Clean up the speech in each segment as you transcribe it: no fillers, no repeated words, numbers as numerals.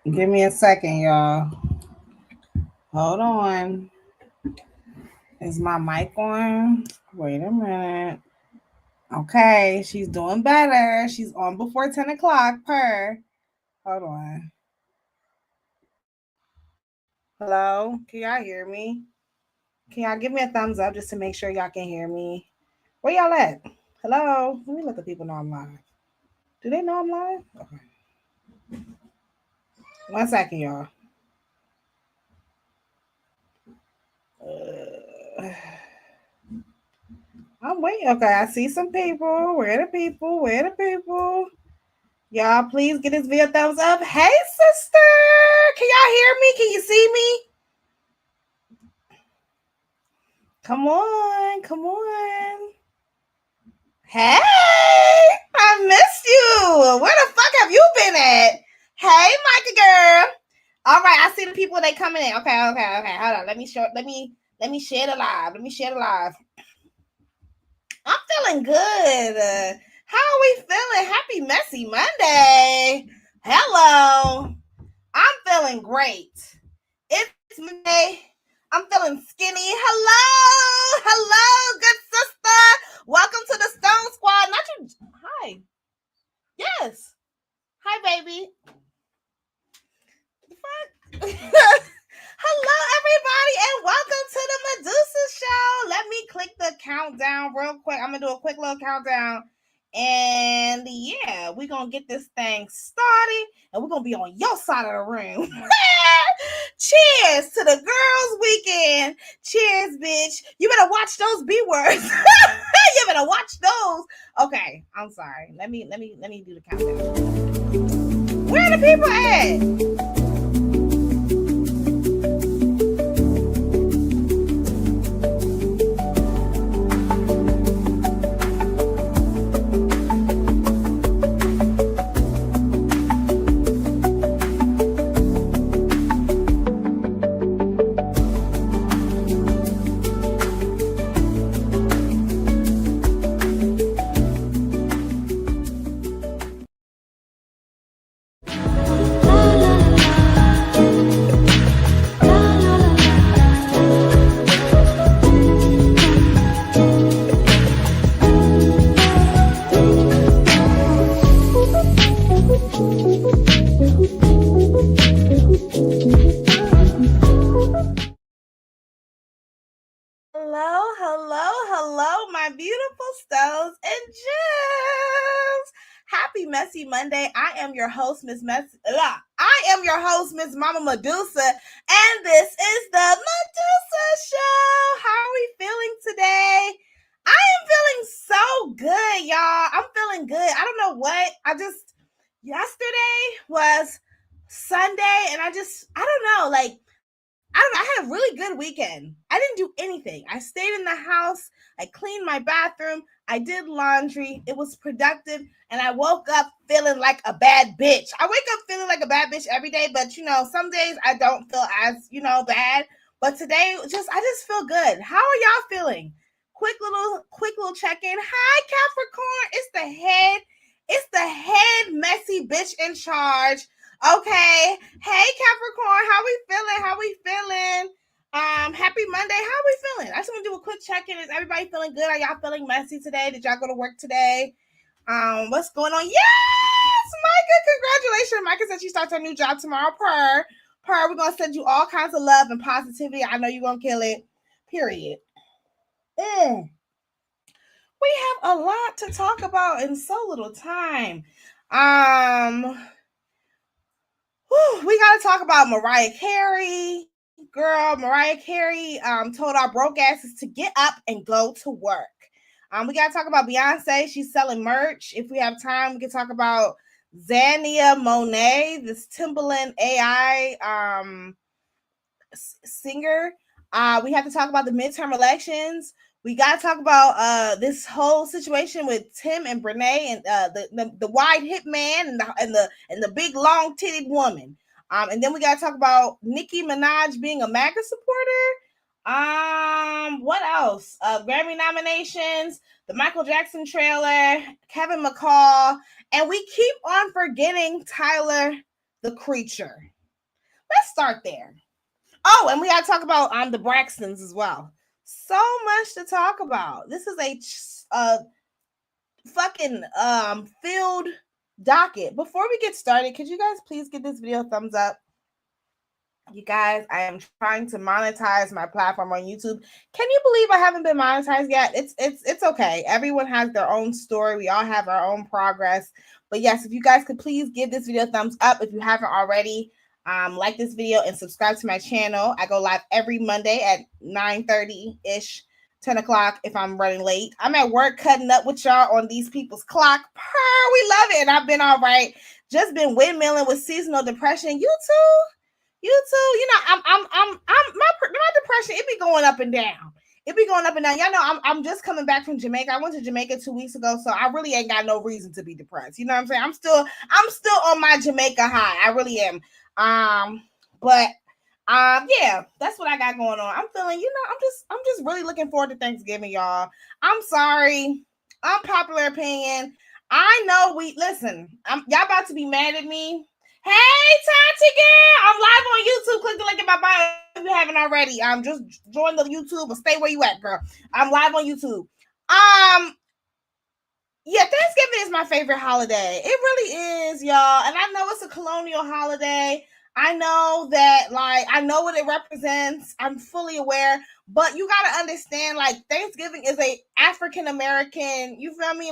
Give me a second, y'all. Hold on. Is my mic on? Wait a minute. Okay, she's doing better. She's on before 10 o'clock per. Hold on. Hello? Can y'all hear me? Can y'all give me a thumbs up just to make sure y'all can hear me? Where y'all at? Hello? Let me let the people know I'm live. Do they know I'm live? Okay. 1 second, y'all. Uh, I'm waiting. Okay, I see some people. Where the people? Where the people? Y'all, please get this video a thumbs up. Hey, sister! Can y'all hear me? Can you see me? Come on, come on. Hey, I missed you. Where the fuck have you been at? Hey, Micah girl. All right, I see the people they coming in. Okay. Hold on. Let me share the live. Let me share the live. I'm feeling good. How are we feeling? Happy Messy Monday. Hello. I'm feeling great. It's Monday. I'm feeling skinny. Hello, good sister. Welcome to the Stone Squad. Not you. Hi. Yes. Hi, baby. Hello, everybody, and welcome to the Medusa Show. Let me click the countdown real quick. I'm gonna do a quick little countdown. And yeah, we're gonna get this thing started, and we're gonna be on your side of the room. Cheers to the girls' weekend. Cheers, bitch. You better watch those B words. You better watch those. Okay, I'm sorry. Let me do the countdown. Where are the people at? Hello, my beautiful stones and gems. Happy Messy Monday. I am your host, Miss Mama Medusa, and this is the Medusa Show. How are we feeling today? I am feeling so good, y'all. I'm feeling good. I don't know what. Yesterday was Sunday, and I don't know, I had a really good weekend. I didn't do anything. I stayed in the house. I cleaned my bathroom. I did laundry. It was productive. And I woke up feeling like a bad bitch. I wake up feeling like a bad bitch every day. But, some days I don't feel as, bad. But today, I just feel good. How are y'all feeling? Quick little check-in. Hi, Capricorn. It's the head messy bitch in charge. Okay. Hey, Capricorn, how we feeling? Happy Monday. How are we feeling? I just want to do a quick check-in. Is everybody feeling good? Are y'all feeling messy today? Did y'all go to work today? What's going on? Yes, Micah, congratulations. Micah said she starts her new job tomorrow. We're gonna send you all kinds of love and positivity. I know you're gonna kill it. Period. We have a lot to talk about in so little time. We got to talk about Mariah Carey. Girl, Mariah Carey told our broke asses to get up and go to work. We got to talk about Beyonce. She's selling merch. If we have time, we can talk about Xania Monet, this Timbaland AI singer. We have to talk about the midterm elections. We got to talk about this whole situation with Tim and Brenay and the wide hip man and the big long titted woman. And then we got to talk about Nicki Minaj being a MAGA supporter. What else? Grammy nominations, the Michael Jackson trailer, Kevin McCall, and we keep on forgetting Tyler the creature. Let's start there. Oh, and we got to talk about the Braxtons as well. So much to talk about. This is a fucking filled docket. Before we get started, could you guys please give this video a thumbs up? You guys, I am trying to monetize my platform on YouTube. Can you believe I haven't been monetized yet? It's okay. Everyone has their own story. We all have our own progress. But yes, if you guys could please give this video a thumbs up if you haven't already. Like this video and subscribe to my channel. I go live every Monday at 9:30-ish, 10 o'clock if I'm running late. I'm at work cutting up with y'all on these people's clock. We love it. And I've been all right. Just been windmilling with seasonal depression. You too. You know, my depression, it be going up and down. It be going up and down. Y'all know I'm just coming back from Jamaica. I went to Jamaica 2 weeks ago, so I really ain't got no reason to be depressed. You know what I'm saying? I'm still on my Jamaica high. I really am. Yeah, that's what I got going on. I'm feeling, you know, I'm just really looking forward to Thanksgiving, y'all. I'm sorry. Unpopular opinion. I know y'all about to be mad at me. Hey, Tati girl, I'm live on YouTube. Click the link in my bio if you haven't already. Just join the YouTube or stay where you at, girl. I'm live on YouTube. Yeah, Thanksgiving is my favorite holiday. It really is, y'all. And I know it's a colonial holiday. I know that, I know what it represents. I'm fully aware. But you got to understand, Thanksgiving is a African-American, you feel me?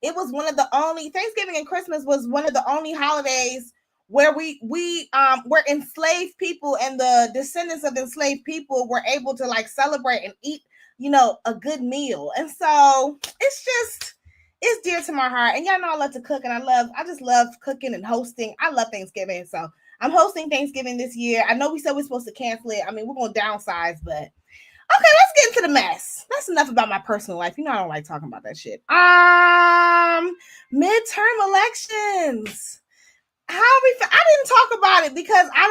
It was one of the only, Thanksgiving and Christmas was one of the only holidays where we were enslaved people and the descendants of enslaved people were able to celebrate and eat, you know, a good meal. And so it's dear to my heart. And y'all know I love to cook and I just love cooking and hosting. I love Thanksgiving. So I'm hosting Thanksgiving this year. I know we said we're supposed to cancel it. I mean, we're going to downsize, but okay, let's get into the mess. That's enough about my personal life. You know, I don't like talking about that shit. Midterm elections. I didn't talk about it because I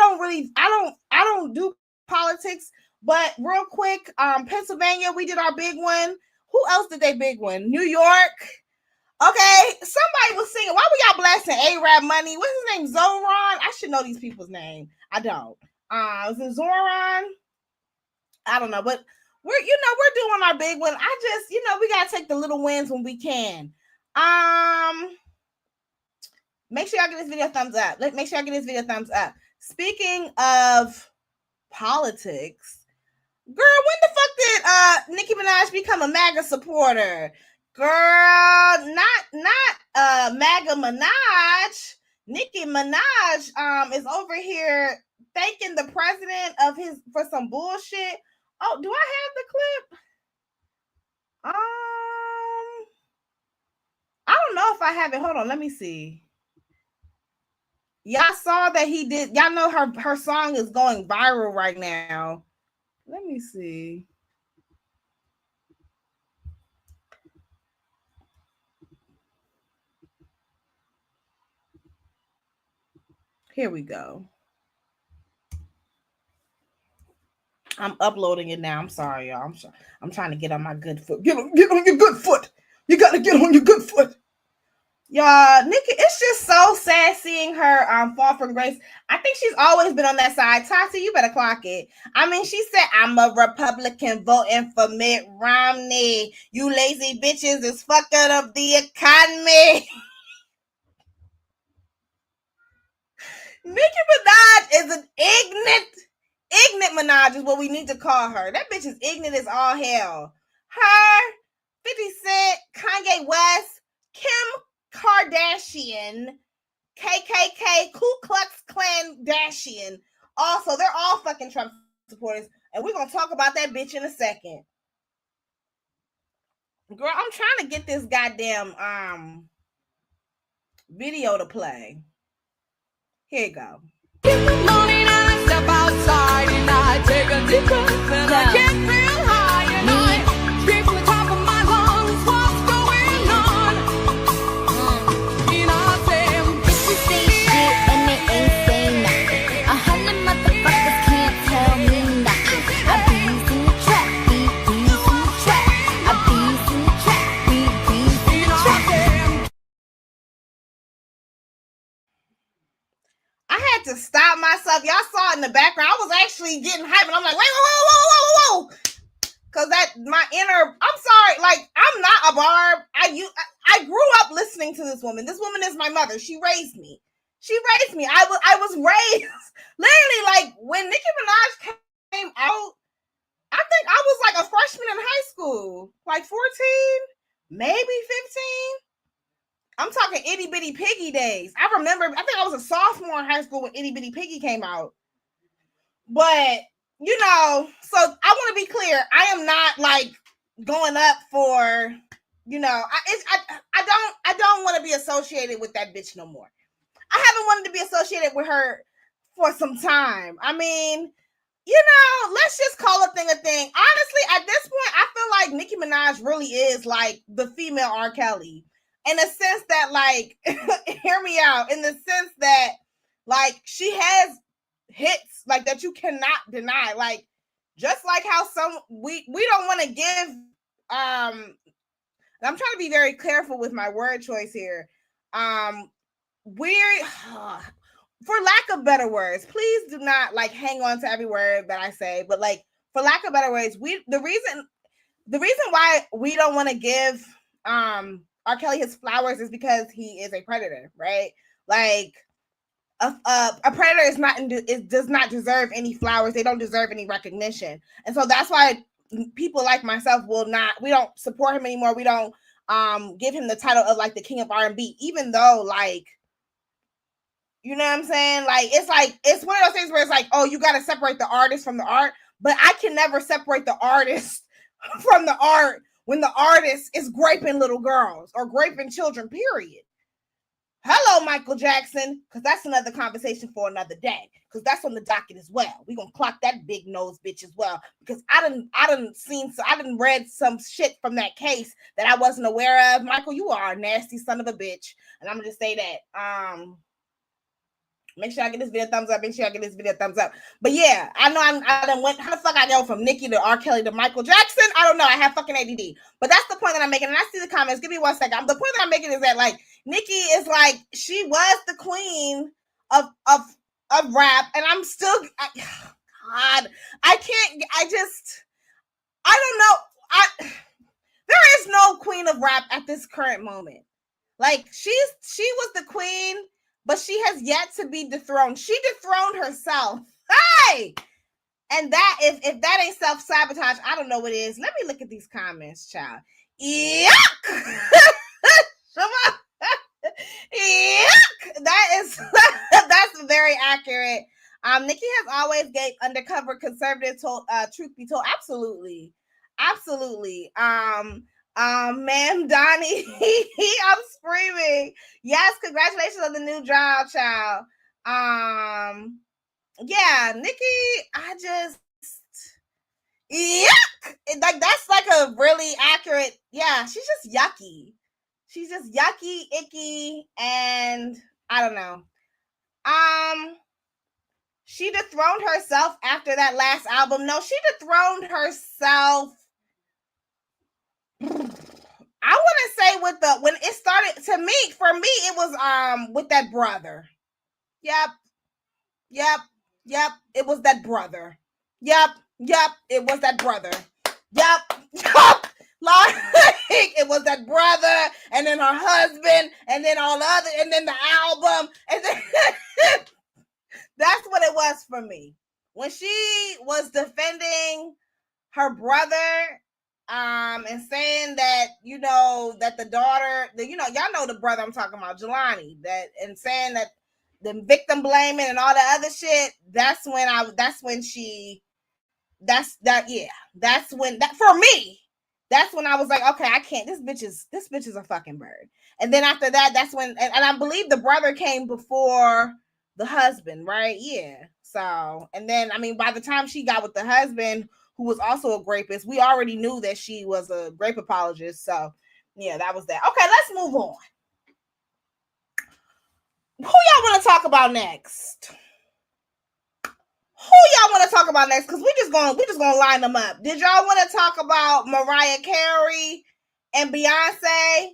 don't do politics, but real quick, Pennsylvania, we did our big one. Who else did they big one? New York. Okay, somebody was singing. Why we got blasting A-Rap Money? What's his name? Zoran? I should know these people's name. I don't. Is it Zoran? I don't know, but we're doing our big one. I just, we gotta take the little wins when we can. Make sure y'all give this video a thumbs up. Make sure y'all give this video a thumbs up. Speaking of politics, girl, when the fuck did Nicki Minaj become a MAGA supporter? Girl, not MAGA Minaj. Nicki Minaj is over here thanking the president for some bullshit. Oh, do I have the clip? I don't know if I have it. Hold on, let me see. Y'all saw that he did. Y'all know her song is going viral right now. Let me see. Here we go. I'm uploading it now. I'm sorry, y'all. I'm trying to get on my good foot. Get on your good foot. You got to get on your good foot. Y'all, Nicki, it's just so sad seeing her fall from grace. I think she's always been on that side. Tati, you better clock it. I mean, she said, I'm a Republican voting for Mitt Romney. You lazy bitches is fucking up the economy. Nicki Minaj is an ignorant Minaj is what we need to call her. That bitch is ignorant as all hell. Her, 50 Cent, Kanye West, Kim Kardashian, KKK, Ku Klux Klan Dashian. Also, they're all fucking Trump supporters. And we're going to talk about that bitch in a second. Girl, I'm trying to get this goddamn video to play. Here you go. Morning, I step outside and I take a deep breath and I get real high and I scream from the top of my lungs, what's going on? And I say, bitches say shit and they ain't say nothing. 100 motherfuckers can't tell me nothing. I bees in the trap, bees in the trap. I bees in the trap, bees in the trap. I had to stop myself. Y'all saw it in the background. I was actually getting hyped, and I'm like, whoa. Cause my inner, I'm sorry, like, I'm not a barb. I grew up listening to this woman. This woman is my mother. She raised me. I was raised literally, like, when Nicki Minaj came out, I think I was like a freshman in high school, like 14, maybe 15. I'm talking Itty Bitty Piggy days. I think I was a sophomore in high school when Itty Bitty Piggy came out. But, you know, so I want to be clear. I am not like going up for, you know, I don't want to be associated with that bitch no more. I haven't wanted to be associated with her for some time. I mean, you know, let's just call a thing a thing. Honestly, at this point, I feel like Nicki Minaj really is like the female R. Kelly. In the sense that, like, hear me out, in the sense that, like, she has hits, like, that you cannot deny. Like, just like how we don't want to give, I'm trying to be very careful with my word choice here. For lack of better words, please do not, like, hang on to every word that I say, but, like, for lack of better words, the reason why we don't want to give, R. Kelly his flowers is because he is a predator, right? Like, a predator does not deserve any flowers. They don't deserve any recognition. And so that's why people like myself we don't support him anymore. We don't give him the title of, like, the king of R&B, even though, like, you know what I'm saying? Like, it's one of those things where it's like, oh, you got to separate the artist from the art, but I can never separate the artist from the art when the artist is graping little girls or graping children, period. Hello, Michael Jackson, because that's another conversation for another day, because that's on the docket as well. We're going to clock that big nose bitch as well, because I done read some shit from that case that I wasn't aware of. Michael, you are a nasty son of a bitch, and I'm going to just say that. Make sure I get this video a thumbs up. But yeah, I know I done went. How the fuck I go from Nicki to R. Kelly to Michael Jackson? I don't know. I have fucking ADD. But that's the point that I'm making. And I see the comments. Give me 1 second. The point that I'm making is that, like, Nicki is like, she was the queen of rap, and I'm still. God, I can't. I don't know. There is no queen of rap at this current moment. Like, she was the queen, but she has yet to be dethroned. She dethroned herself. Hey! And that, if that ain't self-sabotage, I don't know what is. Let me look at these comments, child. Yuck! Yuck! That's very accurate. Nicki has always gave undercover conservative truth be told. Absolutely. Ma'am Donnie, I'm screaming. Yes, congratulations on the new job, child. Yeah, Nicki, yuck. Like, that's like a really accurate, yeah, she's just yucky. She's just yucky, icky, and I don't know. She dethroned herself after that last album. No, she dethroned herself. I want to say when it started, for me, it was with that brother. Yep. It was that brother. Yep. It was that brother. Yep. Like, it was that brother, and then her husband, and then all the other, and then the album, and then that's what it was for me. When she was defending her brother, and saying that, you know, that the daughter, y'all know the brother I'm talking about, Jelani, and saying that the victim blaming and all the other shit, that's when I was like, okay, I can't, this bitch is a fucking bird. And then after that, that's when, and I believe the brother came before the husband, right? Yeah. So, and then, I mean, by the time she got with the husband, who was also a rapist, we already knew that she was a rape apologist. So, yeah, that was that. Okay, let's move on. Who y'all want to talk about next? Because we're just gonna line them up. Did y'all want to talk about Mariah Carey and Beyonce,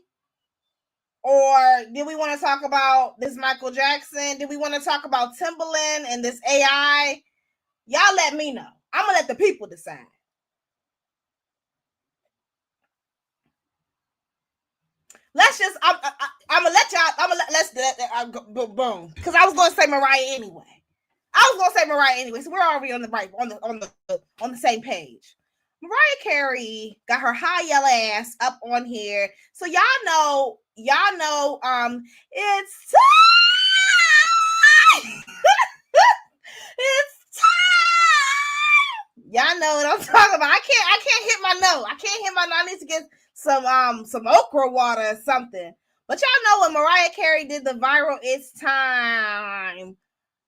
Or did we want to talk about this Michael Jackson? Did we want to talk about Timbaland and this AI? Y'all let me know. I'm going to let the people decide. Let's just, I'm going to let y'all, boom. Because I was going to say Mariah anyway. So we're already on the same page. Mariah Carey got her high yellow ass up on here. So y'all know, it's time. It's time. Y'all know what I'm talking about. I can't hit my note. I need to get some okra water or something. But y'all know when Mariah Carey did the viral "It's Time,"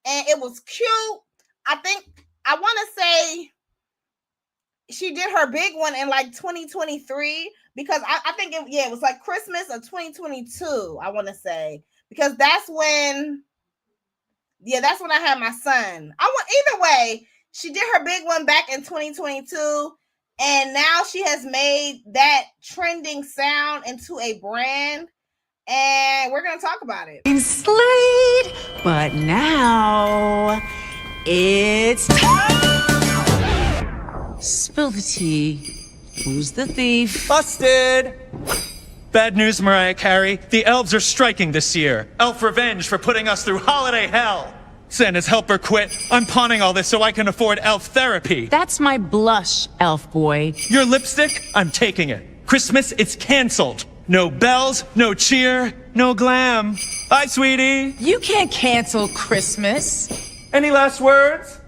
and it was cute. I want to say she did her big one in like 2023 because I think it was like Christmas of 2022. I want to say because that's when I had my son. Either way, she did her big one back in 2022, and now she has made that trending sound into a brand, and we're gonna talk about it. Slayed, but now it's time. Spill the tea. Who's the thief? Busted! Bad news, Mariah Carey. The elves are striking this year. Elf revenge for putting us through holiday hell. Santa's helper quit. I'm pawning all this so I can afford elf therapy. That's my blush, elf boy. Your lipstick? I'm taking it. Christmas, it's canceled. No bells, no cheer, no glam. Bye, sweetie. You can't cancel Christmas. Any last words?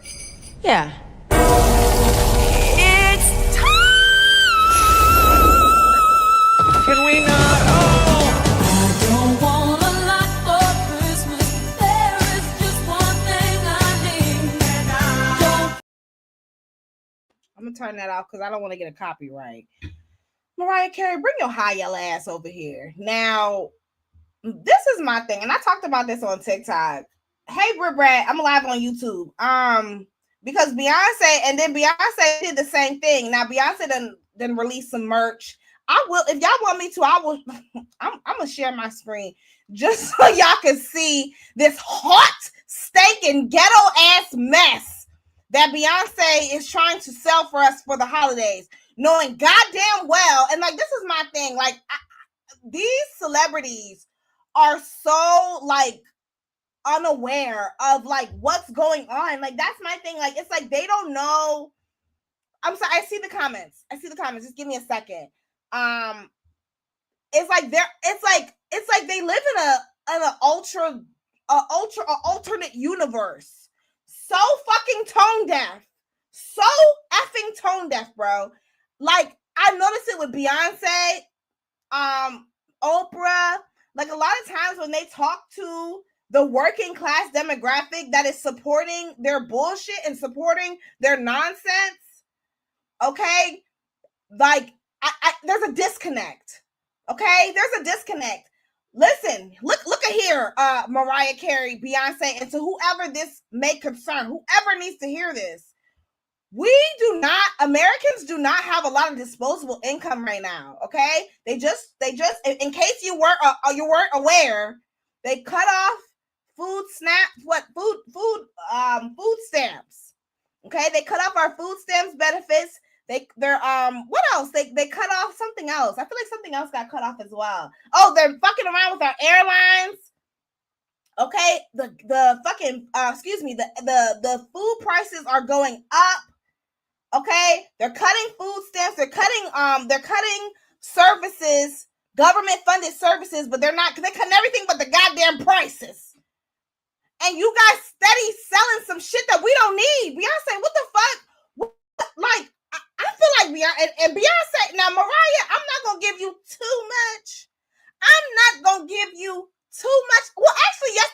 Yeah. Can we not? Oh! I don't want a lot for Christmas. There is just one thing I need. And I'm gonna turn that off because I don't want to get a copyright. Mariah Carey, bring your high yellow ass over here. Now, this is my thing, and I talked about this on TikTok. Hey, Brad, I'm live on YouTube. Because Beyonce did the same thing. Now, Beyonce then released some merch. I will, if y'all want me to, I'm gonna share my screen just so y'all can see this hot, stinking, ghetto ass mess that Beyonce is trying to sell for us for the holidays, knowing goddamn well. And like, this is my thing. Like, these celebrities are so like unaware of like what's going on. Like, that's my thing. Like, it's like they don't know. I'm sorry. I see the comments. Just give me a second. It's like they live in an alternate universe. So fucking tone deaf, bro. Like, I noticed it with Beyonce, Oprah. Like, a lot of times when they talk to the working class demographic that is supporting their bullshit and supporting their nonsense, okay, like, there's a disconnect. Okay, there's a disconnect. Listen, look at here, Mariah Carey, Beyonce, and to whoever this may concern, whoever needs to hear this. Americans do not have a lot of disposable income right now. Okay, they just, in case you weren't aware, they cut off food stamps. Okay, they cut off our food stamps benefits. They're what else? They cut off something else. I feel like something else got cut off as well. Oh, they're fucking around with our airlines. Okay, the fucking the food prices are going up. Okay, they're cutting food stamps. They're cutting services, government funded services, but they're cutting everything but the goddamn prices. And you guys steady selling some shit that we don't need. Beyonce, what the fuck? Like, I feel like Beyonce, now Mariah, I'm not going to give you too much. Well, actually, yes.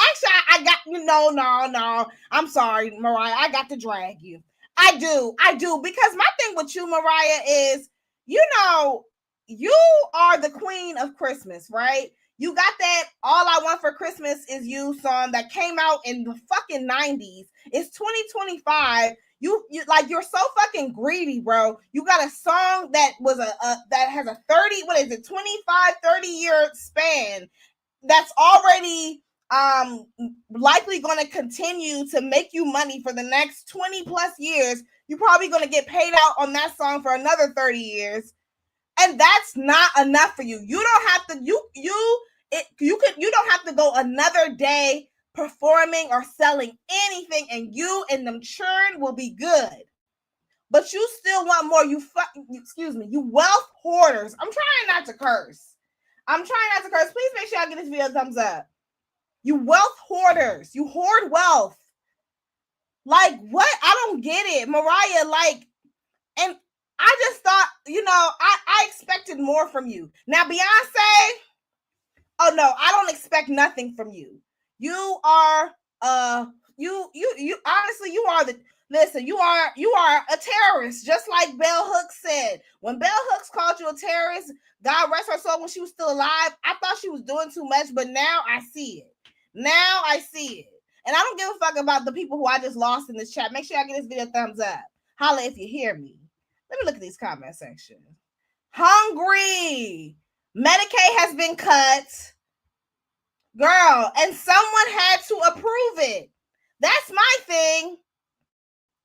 Actually, I got you. No. I'm sorry, Mariah. I got to drag you. I do. Because my thing with you, Mariah, is, you are the queen of Christmas, right? You got that All I Want for Christmas Is You song that came out in the fucking 90s. It's 2025. You like, you're so fucking greedy, bro. You got a song that was that has a 30, what is it, 25, 30-year span that's already likely going to continue to make you money for the next 20 plus years. You're probably going to get paid out on that song for another 30 years. And that's not enough for you. You don't have to you don't have to go another day performing or selling anything, and you and them churn will be good. But you still want more. You wealth hoarders. I'm trying not to curse. Please make sure I give this video a thumbs up. You wealth hoarders. You hoard wealth. Like, what? I don't get it. Mariah, like, and I just thought, I expected more from you. Now, Beyonce, oh no, I don't expect nothing from you. You are you honestly, you are a terrorist, just like Bell Hooks said. When Bell Hooks called you a terrorist, God rest her soul, when she was still alive, I thought she was doing too much, but now I see it. And I don't give a fuck about the people who I just lost in this chat. Make sure I give this video a thumbs up. Holla if you hear me. Let me look at these comment sections. Hungry. Medicaid has been cut. Girl, and someone had to approve it. That's my thing.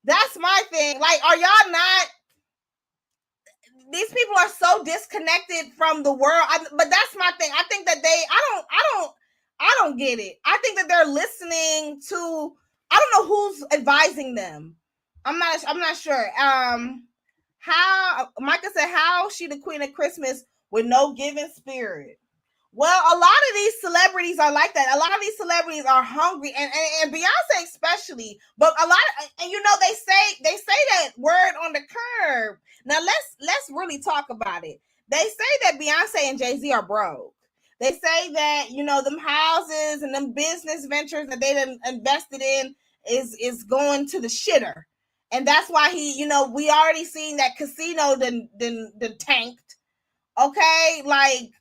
Like, are y'all not? These people are so disconnected from the world. But that's my thing. I think that I don't get it. I think that they're listening to, I don't know who's advising them. I'm not sure. How Micah said, how she the queen of Christmas with no giving spirit? Well, a lot of these celebrities are like that. A lot of these celebrities are hungry, and Beyonce especially. But a lot of, and they say that word on the curb. Now let's really talk about it. They say that Beyonce and Jay-Z are broke. They say that, them houses and them business ventures that they done invested in is going to the shitter. And that's why we already seen that casino then tanked. Okay, like,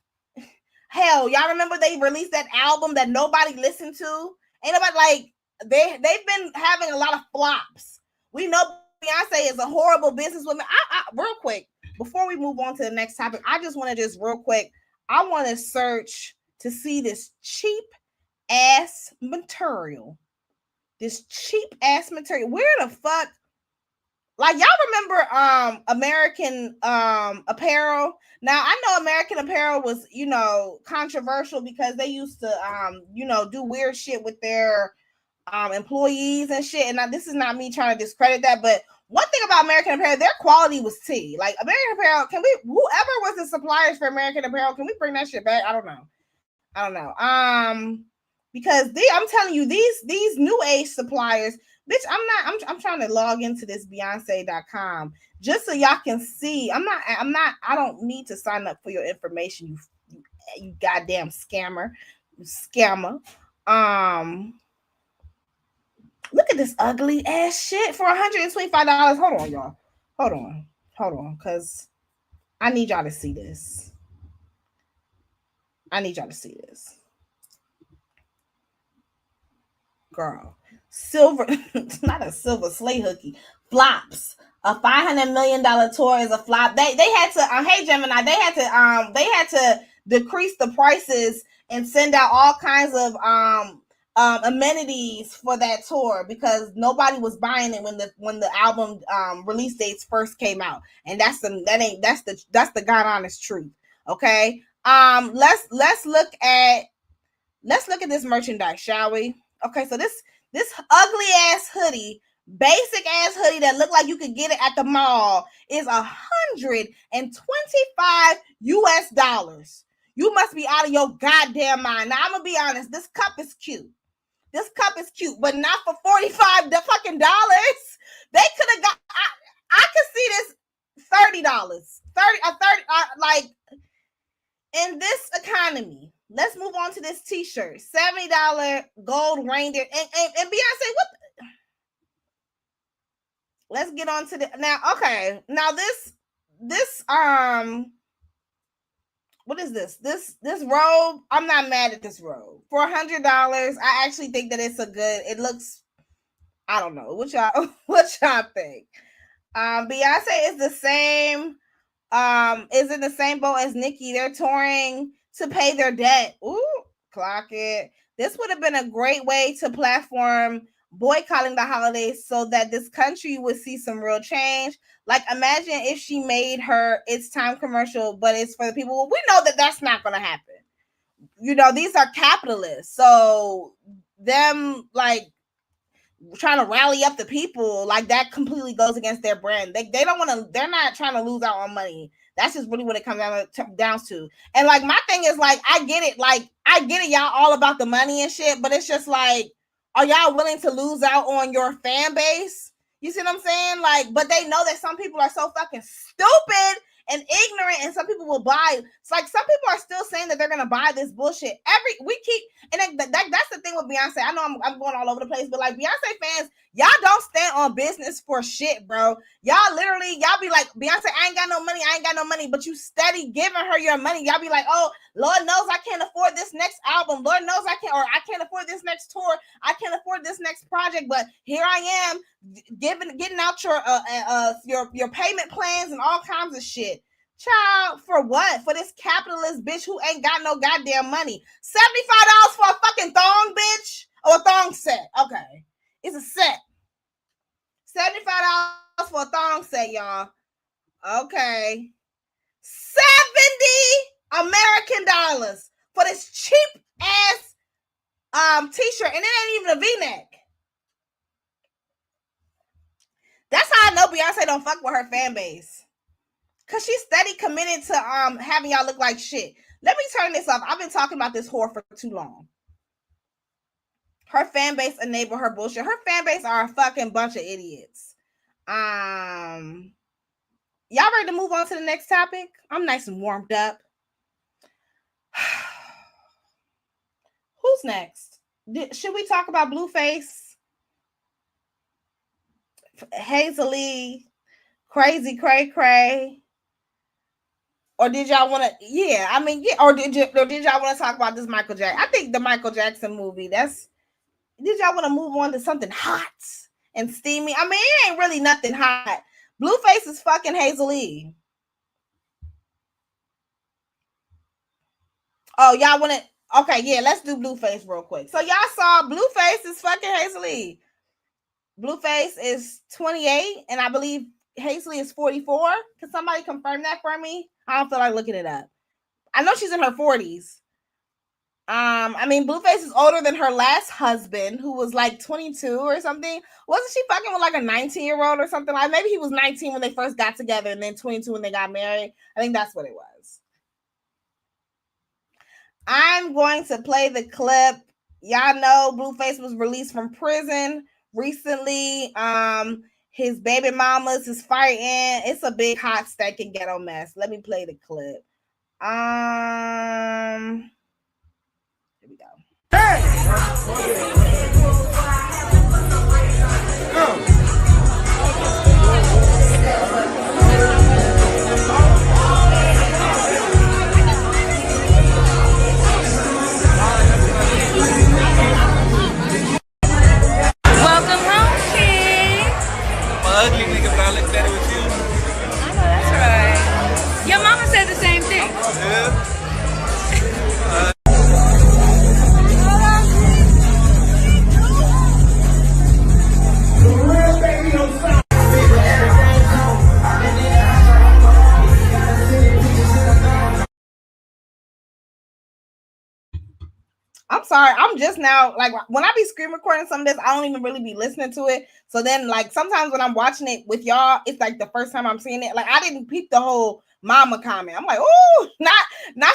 hell, y'all remember they released that album that nobody listened to? Ain't nobody, like, they've been having a lot of flops. We know Beyonce is a horrible businesswoman. I real quick, before we move on to the next topic, I just want to I want to search to see this cheap ass material. Where the fuck? Like, y'all remember American Apparel? Now, I know American Apparel was, controversial because they used to do weird shit with their employees and shit. And this is not me trying to discredit that, but one thing about American Apparel, their quality was tea. Like, American Apparel, whoever was the suppliers for American Apparel, can we bring that shit back? I don't know. Because I'm telling you, these new age suppliers, bitch, I'm trying to log into this Beyonce.com just so y'all can see. I don't need to sign up for your information, you goddamn scammer. Look at this ugly ass shit for $125. Hold on, y'all. Hold on, because I need y'all to see this. Girl. Silver, not a silver sleigh hooky. Flops. A $500 million tour is a flop. They had to, hey Gemini, they had to decrease the prices and send out all kinds of amenities for that tour because nobody was buying it when the album release dates first came out. And that's the God honest truth. Okay. Let's look at this merchandise, shall we? Okay, so this ugly ass hoodie, basic ass hoodie that look like you could get it at the mall is $125 US. You must be out of your goddamn mind. Now I'm gonna be honest, this cup is cute, but not for $45 fucking dollars. They could have got. I could see this $30, like in this economy. Let's move on to this t-shirt. $70 gold reindeer. And Beyonce, let's get on to the now. Okay. Now this what is this? This robe, I'm not mad at this robe. For $100, I actually think that it's a good, it looks, I don't know. What y'all think? Beyonce is the same, is in the same boat as Nicki. They're touring to pay their debt. Ooh, clock it. This would have been a great way to platform boycotting the holidays so that this country would see some real change. Like, imagine if she made her It's Time commercial, but it's for the people. Well, we know that that's not going to happen. You know, these are capitalists. So them, like, trying to rally up the people, like, that completely goes against their brand. They don't want to, they're not trying to lose out on money. That's just really what it comes down to. And, like, my thing is, like, I get it. Like, I get it, y'all all about the money and shit, but it's just like, are y'all willing to lose out on your fan base? You see what I'm saying? Like, but they know that some people are so fucking stupid and ignorant, and some people will buy. It's like some people are still saying that they're gonna buy this bullshit. And that's the thing with Beyonce. I know I'm going all over the place, but like Beyonce fans, y'all don't stand on business for shit, bro. Y'all be like, Beyonce, I ain't got no money, but you steady giving her your money. Y'all be like, oh, Lord knows I can't afford this next album. Lord knows I can't afford this next tour. I can't afford this next project, but here I am getting out your payment plans and all kinds of shit. Child, for what? For this capitalist bitch who ain't got no goddamn money. $75 for a fucking thong, bitch? Or a thong set. Okay. It's a set. $75 for a thong set, y'all. Okay. 70 American dollars for this cheap ass t-shirt. And it ain't even a V-neck. That's how I know Beyonce don't fuck with her fan base. Cause she's steady committed to having y'all look like shit. Let me turn this off. I've been talking about this whore for too long. Her fan base enable her bullshit. Her fan base are a fucking bunch of idiots. Y'all ready to move on to the next topic? I'm nice and warmed up. Who's next? Should we talk about Blueface? Hazel, Crazy Cray Cray? Or did y'all want to? Yeah, I mean, yeah. Or did y'all want to talk about this Michael Jackson? I think the Michael Jackson movie. Did y'all want to move on to something hot and steamy? I mean, it ain't really nothing hot. Blueface is fucking Hazel. Oh, y'all want to? Okay, yeah. Let's do Blueface real quick. So y'all saw Blueface is fucking Hazel. Blueface is 28, and I believe Hazel is 44. Can somebody confirm that for me? I don't feel like looking it up. I know she's in her 40s. I mean, Blueface is older than her last husband, who was like 22 or something. Wasn't she fucking with like a 19-year-old or something? Like maybe he was 19 when they first got together, and then 22 when they got married. I think that's what it was. I'm going to play the clip. Y'all know Blueface was released from prison recently. His baby mamas is fighting. It's a big hot steak and ghetto mess. Let me play the clip. Here we go. Welcome home, King. My ugly nigga, but I look better with you. I know that's right. Your mama said the same thing. Yeah. I'm sorry. I'm just now, like, when I be screen recording some of this, I don't even really be listening to it. So then, like, sometimes when I'm watching it with y'all, it's like the first time I'm seeing it. Like, I didn't peep the whole mama comment. I'm like, oh, not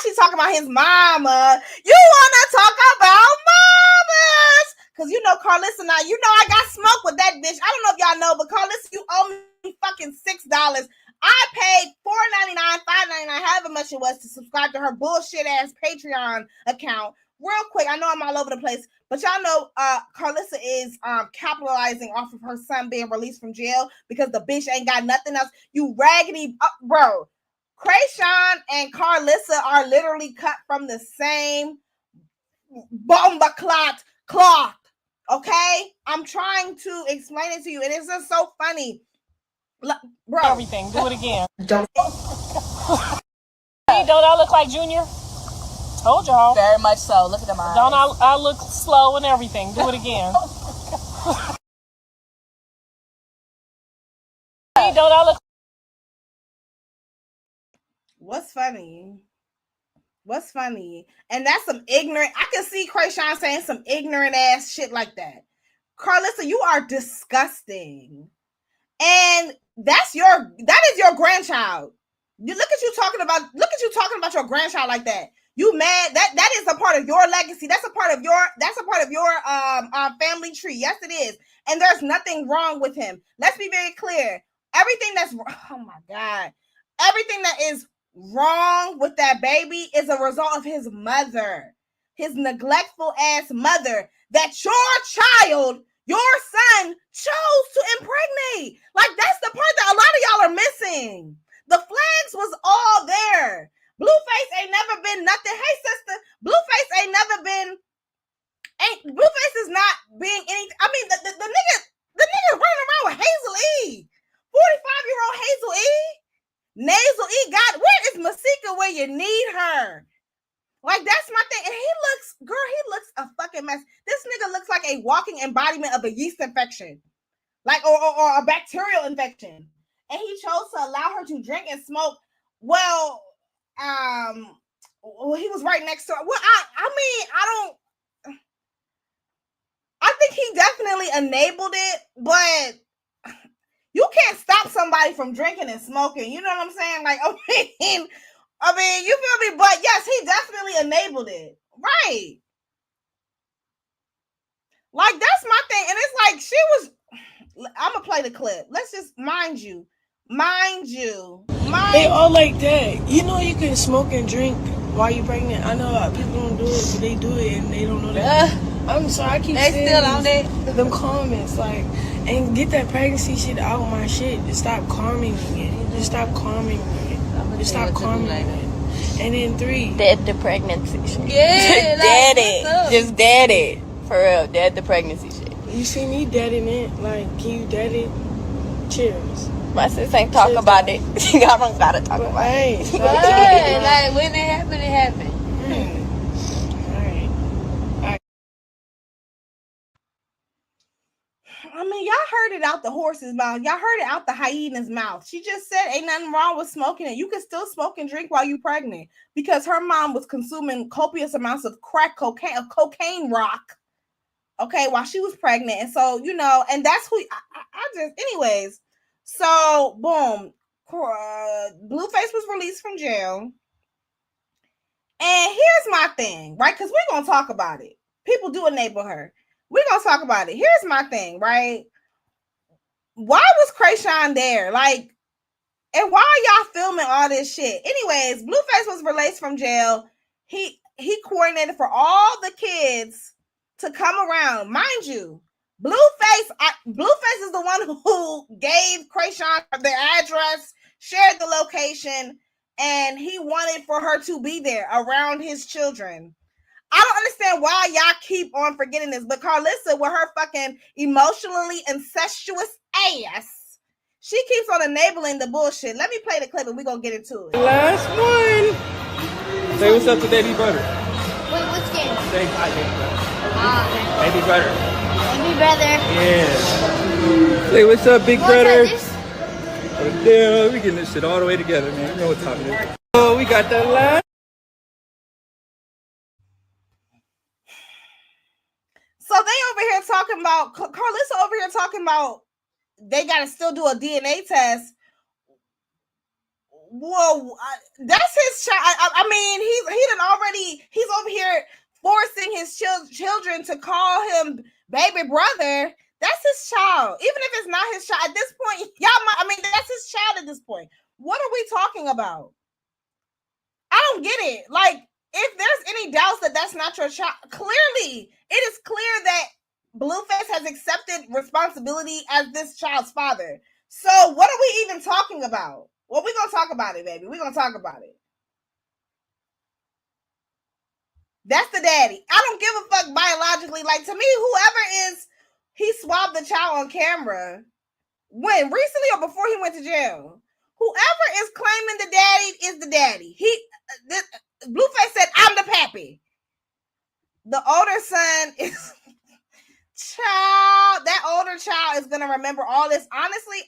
she's talking about his mama. You want to talk about mamas? Because, you know, Carlissa, now, you know I got smoke with that bitch. I don't know if y'all know, but Carlissa, you owe me fucking $6. I paid $4.99, $5.99, however much it was to subscribe to her bullshit ass Patreon account. Real quick, I know I'm all over the place, but y'all know Carlissa is capitalizing off of her son being released from jail because the bitch ain't got nothing else. You raggedy, bro. Krayshawn and Carlissa are literally cut from the same bomba cloth. Okay? I'm trying to explain it to you, and it's just so funny. Bro. Everything. Do it again. Don't I look like Junior? Told y'all. Very much so. Look at them eyes. Don't I look slow and everything? Do it again. Don't I look? What's funny? What's funny? And that's some ignorant. I can see Krayshawn saying some ignorant ass shit like that. Carlissa, you are disgusting. And that is your grandchild. Look at you talking about your grandchild like that. You mad? That is a part of your legacy. That's a part of your family tree. Yes, it is. And there's nothing wrong with him. Let's be very clear. Everything that is wrong with that baby is a result of his mother, his neglectful ass mother that your child, your son, chose to impregnate. Like, that's the part that a lot of y'all are missing. The flags was all there. Blueface ain't never been nothing. Hey, sister, Blueface is not being anything. I mean, the nigga running around with Hazel E. 45-year-old Hazel E. Nasal E. God, where is Masika where you need her? Like, that's my thing. And he looks a fucking mess. This nigga looks like a walking embodiment of a yeast infection. Like, or a bacterial infection. And he chose to allow her to drink and smoke. Well, he was right next to her. Well, I think he definitely enabled it, but you can't stop somebody from drinking and smoking. You know what I'm saying? Like, I mean, you feel me? But yes, he definitely enabled it. Right. Like, that's my thing. And it's like, she was, I'm going to play the clip. Let's just, mind you. They all like that. You know you can smoke and drink while you're pregnant. I know people don't do it, but they do it and they don't know that. I'm sorry, I keep saying still on it. Them comments, like, and get that pregnancy shit out of my shit. Just stop calming it. Just stop calming it. Just stop calming it. And then 3. Dead the pregnancy shit. Yeah, dead it. Just dead it. For real, dead the pregnancy shit. You see me deading it? Like, can you dead it? Cheers. My sis ain't talking about it. Y'all don't gotta talk about it. Right. Like, when it happened, it happened. Alright. I mean, y'all heard it out the horse's mouth. Y'all heard it out the hyena's mouth. She just said ain't nothing wrong with smoking it. You can still smoke and drink while you're pregnant because her mom was consuming copious amounts of cocaine rock, okay, while she was pregnant. And so, you know, and that's who I just, anyways. So, boom, Blueface was released from jail. And here's my thing, right? Because we're going to talk about it. People do enable her. We're going to talk about it. Here's my thing, right? Why was Krayshawn there? Like, and why are y'all filming all this shit? Anyways, Blueface was released from jail. He coordinated for all the kids to come around. Mind you, Blueface is the one who gave Krayshawn the address, shared the location, and he wanted for her to be there around his children. I don't understand why y'all keep on forgetting this, but Carlissa, with her fucking emotionally incestuous ass, she keeps on enabling the bullshit. Let me play the clip and we're gonna get into it. Last one. Say what's up to Baby Butter. Wait, which game? Say hi, Baby Butter. Baby Butter. Baby brother. Yeah. Say what's up, Big Brother. Yeah, we getting this shit all the way together, man. You know what time it is. Oh, we got the last. So they over here talking about, Carlissa over here talking about they got to still do a DNA test. Whoa, that's his child. I mean, he's over here forcing his children to call him baby brother. That's his child. Even if it's not his child, at this point, that's his child at this point. What are we talking about? I don't get it. Like, if there's any doubts that that's not your child, clearly, it is clear that Blueface has accepted responsibility as this child's father. So what are we even talking about? Well, we're gonna talk about it, baby. We're gonna talk about it. That's the daddy. I don't give a fuck biologically. Like, to me, whoever is, he swabbed the child on camera. When? Recently or before he went to jail? Whoever is claiming the daddy is the daddy. Blueface said, I'm the pappy. The older son is child. That older child is gonna remember all this. Honestly,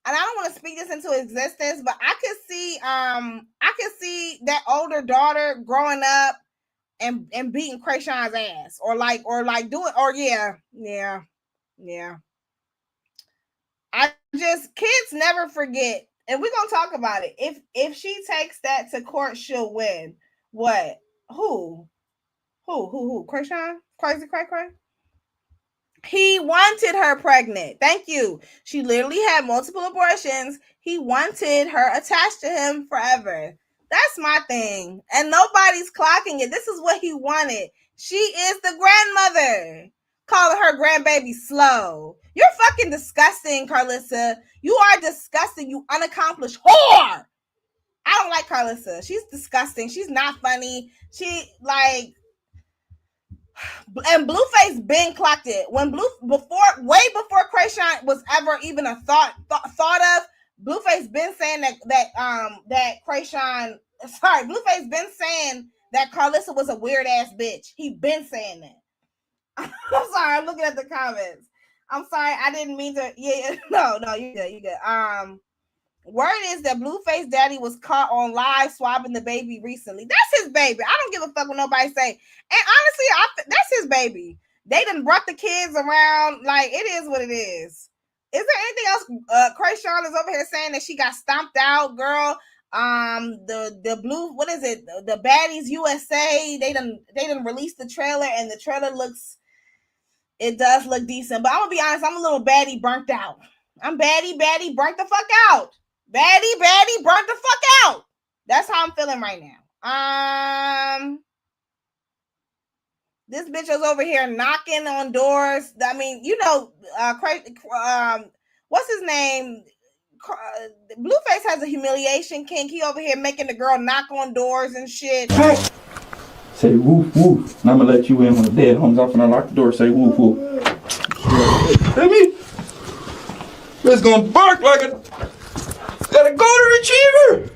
and I don't want to speak this into existence, but I could see that older daughter growing up and beating Krayshawn's ass, or doing, or yeah. Kids never forget, and we're gonna talk about it. If she takes that to court, she'll win. What? Who? Krayshawn? Crazy Cray Cray? He wanted her pregnant. Thank you. She literally had multiple abortions. He wanted her attached to him forever. That's my thing. And nobody's clocking it. This is what he wanted. She is the grandmother. Calling her grandbaby slow. You're fucking disgusting, Carlissa. You are disgusting, you unaccomplished whore. I don't like Carlissa. She's disgusting. She's not funny. And Blueface been clocked it. Way before Krayshawn was ever even a thought of, Blueface been saying that Krayshawn, Blueface been saying that Carlissa was a weird ass bitch. He been saying that. I'm sorry, I'm looking at the comments. I'm sorry, I didn't mean to. Yeah, no, you good. Word is that Blueface daddy was caught on live swabbing the baby recently. That's his baby. I don't give a fuck what nobody say. And honestly, that's his baby. They done brought the kids around. Like, it is what it is. Is there anything else? Krayshawn is over here saying that she got stomped out, girl. The blue, what is it? The Baddies USA. They done released the trailer, and the trailer does look decent. But I'm gonna be honest, I'm a little baddie burnt out. I'm baddie burnt the fuck out. Baddie burnt the fuck out. That's how I'm feeling right now. This bitch was over here knocking on doors. I mean, what's his name? Blueface has a humiliation kink. He over here making the girl knock on doors and shit. Say woof woof. And I'm gonna let you in when the dead homes off and I lock the door. Say woof woof. Hear me? It's gonna bark like a golden retriever.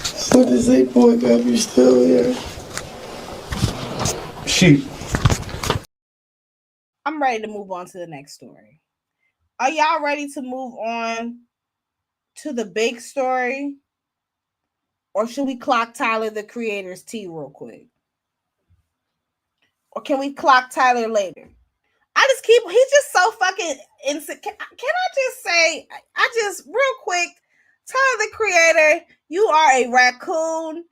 So this 8-boy got you still here. Sheep. I'm ready to move on to the next story. Are y'all ready to move on to the big story? Or should we clock Tyler, the Creator's tea real quick? Or can we clock Tyler later? He's just so fucking insane. Can I just say, real quick, Tyler, the Creator, you are a raccoon.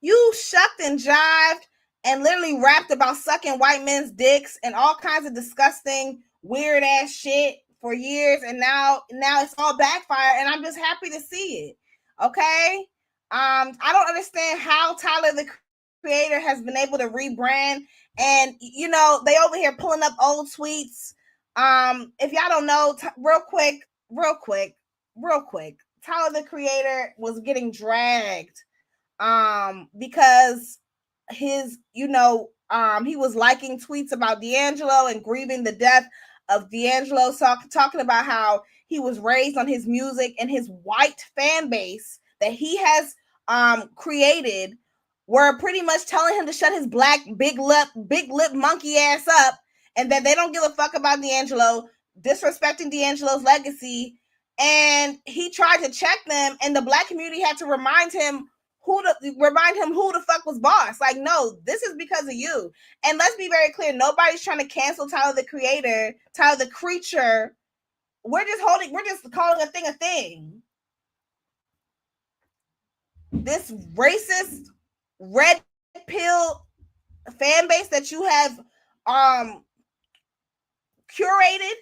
You shucked and jived and literally rapped about sucking white men's dicks and all kinds of disgusting, weird ass shit for years, and now it's all backfire, and I'm just happy to see it. Okay? I don't understand how Tyler, the Creator, has been able to rebrand, and they over here pulling up old tweets. If y'all don't know, real quick, Tyler, the Creator was getting dragged because he was liking tweets about D'Angelo and grieving the death of D'Angelo, talking about how he was raised on his music, and his white fan base that he has created were pretty much telling him to shut his black big lip monkey ass up, and that they don't give a fuck about D'Angelo, disrespecting D'Angelo's legacy. And he tried to check them, and the black community had to remind him who the fuck was boss. Like, no, this is because of you. And let's be very clear, nobody's trying to cancel Tyler, the Creator, Tyler, the Creature. We're just calling a thing. This racist red pill fan base that you have curated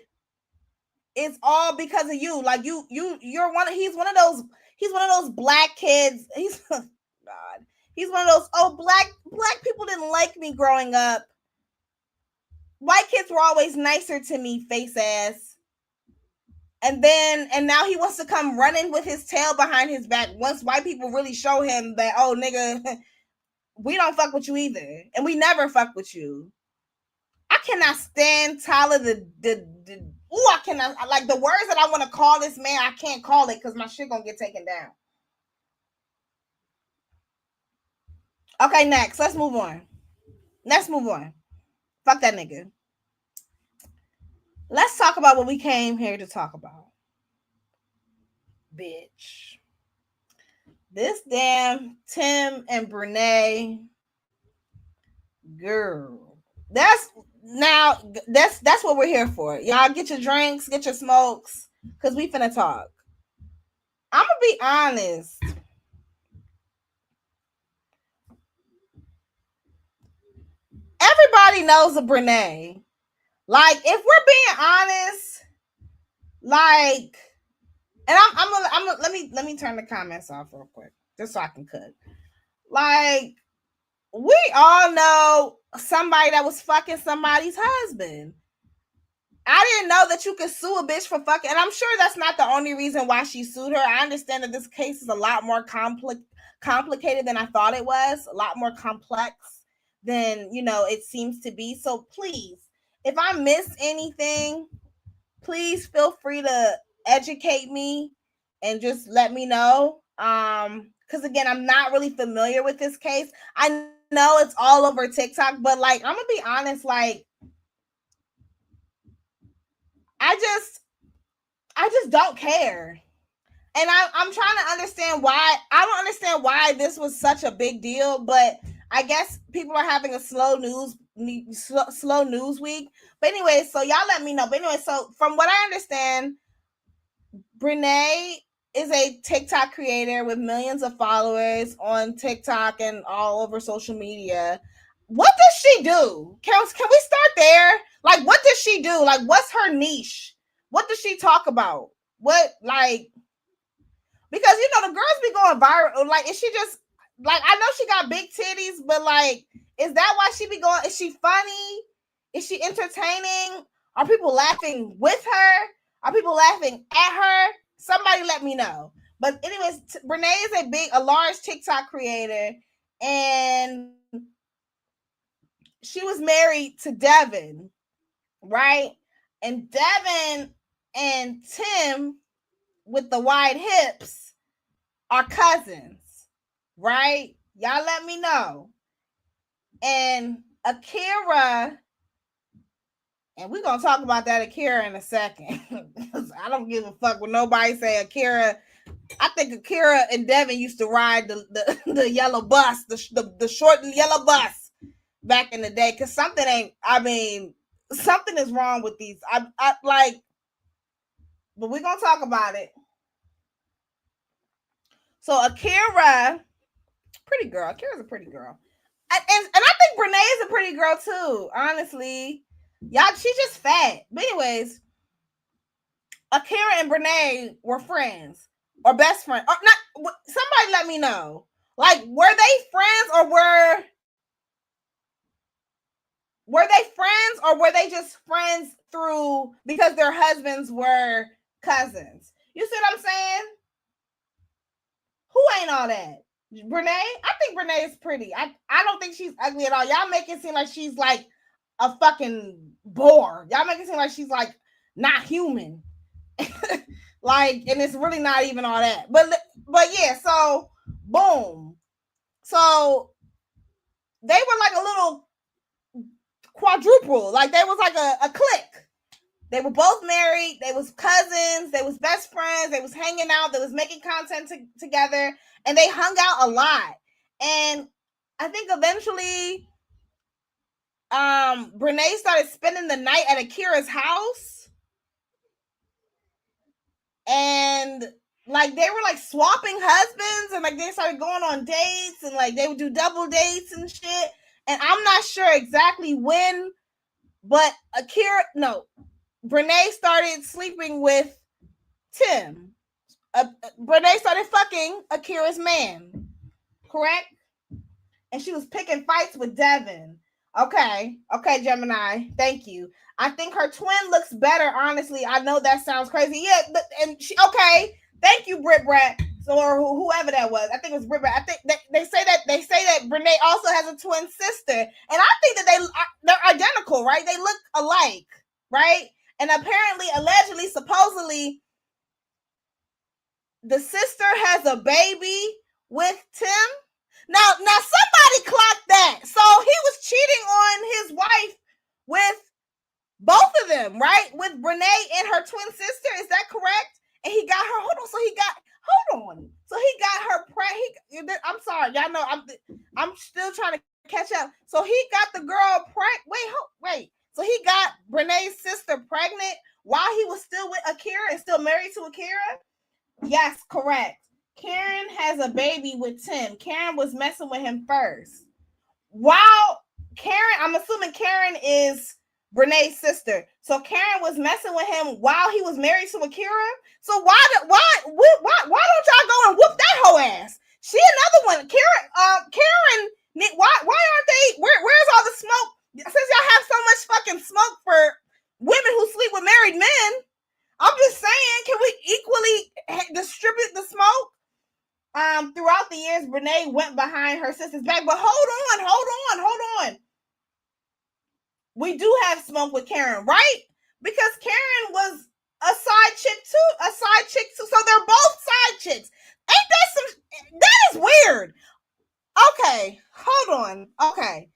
is all because of you. Like, he's one of those black kids. He's one of those, oh, black people didn't like me growing up. White kids were always nicer to me, face ass. And now he wants to come running with his tail behind his back once white people really show him that, oh, nigga, we don't fuck with you either. And we never fuck with you. I cannot stand Tyler I cannot, like, the words that I want to call this man, I can't call it because my shit gonna get taken down. Okay, next. Let's move on. Fuck that nigga. Let's talk about what we came here to talk about. Bitch. This damn Tim and Brenay girl. That's what we're here for. Y'all get your drinks, get your smokes, because we finna talk. I'm gonna be honest. Everybody knows a Brenay. Like, if we're being honest, like, and I'm gonna let me turn the comments off real quick, just so I can cook. Like, we all know somebody that was fucking somebody's husband. I didn't know that you could sue a bitch for fucking, and I'm sure that's not the only reason why she sued her. I understand that this case is a lot more complicated than I thought it was, a lot more complex than, it seems to be. So please, if I miss anything, please feel free to educate me and just let me know. Because again, I'm not really familiar with this case. I know it's all over TikTok, but like, I'm gonna be honest, like, I just don't care. And I'm trying to understand why. I don't understand why this was such a big deal, but I guess people are having a slow news week. But anyway, so y'all let me know. But anyway, so from what I understand, Brenay is a TikTok creator with millions of followers on TikTok and all over social media. What does she do? Can we start there? Like, what does she do? Like, what's her niche? What does she talk about? What, like, because, the girls be going viral. Like, is she just, like, I know she got big titties, but, like, is that why she be going? Is she funny? Is she entertaining? Are people laughing with her? Are people laughing at her? Somebody let me know. But anyways, Brenay is a large TikTok creator, and she was married to Devin, right? And Devin and Tim with the wide hips are cousins, right? Y'all let me know. And Akira, and we're going to talk about that Akira in a second. I don't give a fuck what nobody say. Akira, I think Akira and Devin used to ride the yellow bus, the short yellow bus back in the day, because something is wrong with these. I like, but we're going to talk about it. So Akira, pretty girl. Akira's a pretty girl. And I think Brenay is a pretty girl too, honestly. Y'all, she's just fat. But anyways, Akira and Brenay were friends or best friends. Or not, somebody let me know. Like, were they friends or were they just friends because their husbands were cousins? You see what I'm saying? Who ain't all that? Brenay? I think Brenay is pretty. I don't think she's ugly at all. Y'all make it seem like she's like a fucking bore. Y'all make it seem like she's like not human. Like, and it's really not even all that. But yeah, so boom. So they were like a little quadruple. Like, they was like a clique. They were both married. They was cousins. They was best friends. They was hanging out. They was making content together. And they hung out a lot. And I think eventually Brenay started spending the night at Akira's house. And like, they were like swapping husbands, and like they started going on dates, and like they would do double dates and shit. And I'm not sure exactly when, but Brenay started sleeping with Tim. Brenay started fucking Akira's man. Correct? and she was picking fights with Devin. Okay, Gemini, thank you. I think her twin looks better, honestly. I know that sounds crazy. Yeah, and she, okay, thank you, Brit Brat. So, or whoever that was. I think it was Brit Brat. I think they say that Brenay also has a twin sister. And I think that they're identical, right? They look alike, right? And apparently, allegedly, supposedly, the sister has a baby with Tim. Now somebody clocked that. So he was cheating on his wife with both of them, right? With Brenay and her twin sister. Is that correct? And he got her. So he got her pregnant. I'm sorry, y'all know I'm still trying to catch up. So he got the girl pregnant. Wait. So he got Brenay's sister pregnant while he was still with Akira and still married to Akira? Yes, correct. Karen has a baby with Tim. Karen was messing with him first. While Karen, I'm assuming Karen is Brenay's sister. So Karen was messing with him while he was married to Akira. So why don't y'all go and whoop that hoe ass? She another one. Karen, why aren't they? Where's all the smoke? Since y'all have so much fucking smoke for women who sleep with married men, I'm just saying, can we equally distribute the smoke? Throughout the years, Brenay went behind her sister's back. But hold on. We do have smoke with Karen, right? Because Karen was a side chick too. So they're both side chicks. Ain't that that is weird. Okay, hold on. Okay.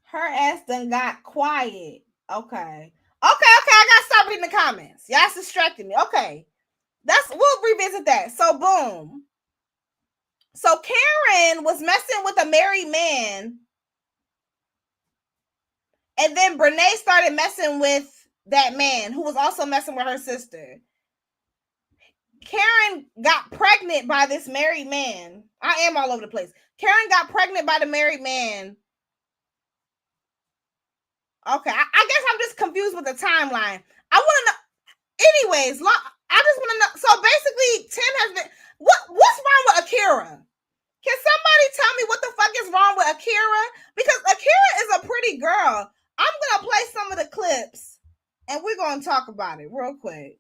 Her ass done got quiet. Okay, I gotta stop reading the comments. Y'all's distracting me. Okay. We'll revisit that. So boom. So Karen was messing with a married man. And then Brenay started messing with that man who was also messing with her sister. Karen got pregnant by this married man. I am all over the place. Karen got pregnant by the married man. Okay, I guess I'm just confused with the timeline. I want to know. Anyways, I just want to know. So basically, Tim has been. What's wrong with Akira? Can somebody tell me what the fuck is wrong with Akira? Because Akira is a pretty girl. I'm gonna play some of the clips, and we're gonna talk about it real quick.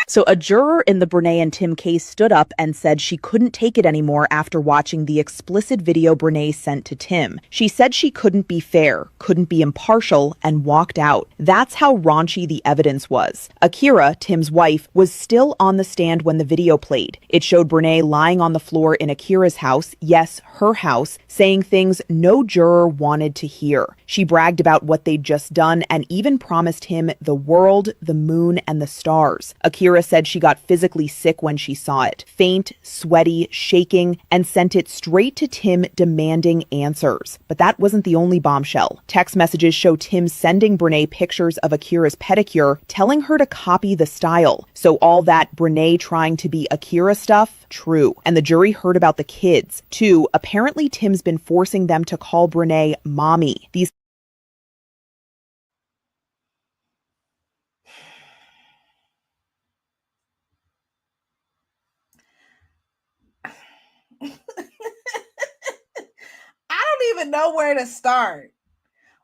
So a juror in the Brenay and Tim case stood up and said she couldn't take it anymore after watching the explicit video Brenay sent to Tim. She said she couldn't be fair, couldn't be impartial, and walked out. That's how raunchy the evidence was. Akira, Tim's wife, was still on the stand when the video played. It showed Brenay lying on the floor in Akira's house, yes, her house, saying things no juror wanted to hear. She bragged about what they'd just done and even promised him the world, the moon, and the stars. Akira said she got physically sick when she saw it. Faint, sweaty, shaking, and sent it straight to Tim demanding answers. But that wasn't the only bombshell. Text messages show Tim sending Brenay pictures of Akira's pedicure, telling her to copy the style. So all that Brenay trying to be Akira stuff, true. And the jury heard about the kids, too. Apparently Tim's been forcing them to call Brenay mommy. These I don't even know where to start.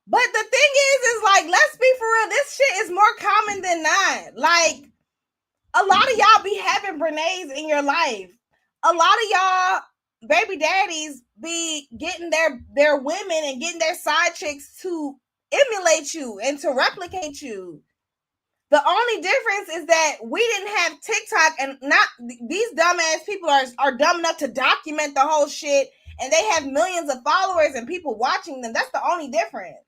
But the thing is like, let's be for real. This shit is more common than not. Like, a lot of y'all be having Brenays in your life. A lot of y'all baby daddies be getting their women and getting their side chicks to emulate you and to replicate you. The only difference is that we didn't have TikTok, and not these dumbass people are dumb enough to document the whole shit, and they have millions of followers and people watching them. That's the only difference.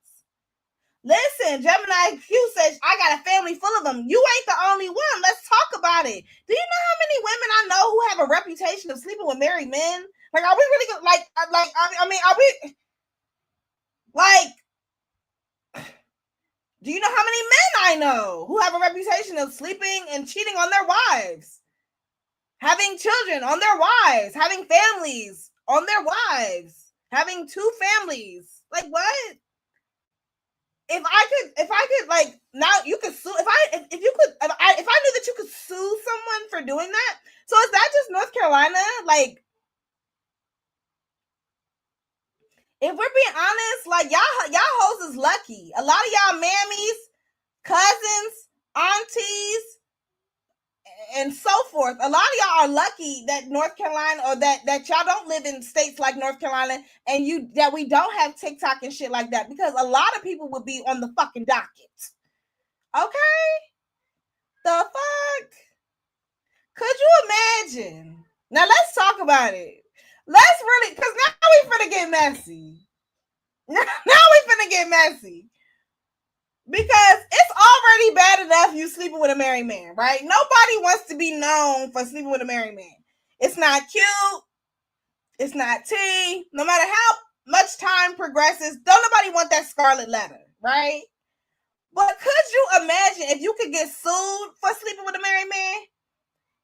Listen, Gemini Q says, I got a family full of them. You ain't the only one. Let's talk about it. Do you know how many women I know who have a reputation of sleeping with married men? Like, are we really good? I mean, are we like, do you know how many men I know who have a reputation of sleeping and cheating on their wives? Having children on their wives, having families on their wives, having 2 families. Like what? If I could like now you could sue if I knew that you could sue someone for doing that. So is that just North Carolina? Like, if we're being honest, like y'all hoes is lucky. A lot of y'all mammies, cousins, aunties, and so forth. A lot of y'all are lucky that North Carolina, or that y'all don't live in states like North Carolina, and that we don't have TikTok and shit like that, because a lot of people would be on the fucking docket. Okay? The fuck? Could you imagine? Now let's talk about it. Let's really, because now we finna get messy. Now we finna get messy. Because it's already bad enough you sleeping with a married man, right? Nobody wants to be known for sleeping with a married man. It's not cute. It's not tea. No matter how much time progresses, don't nobody want that scarlet letter, right? But could you imagine if you could get sued for sleeping with a married man?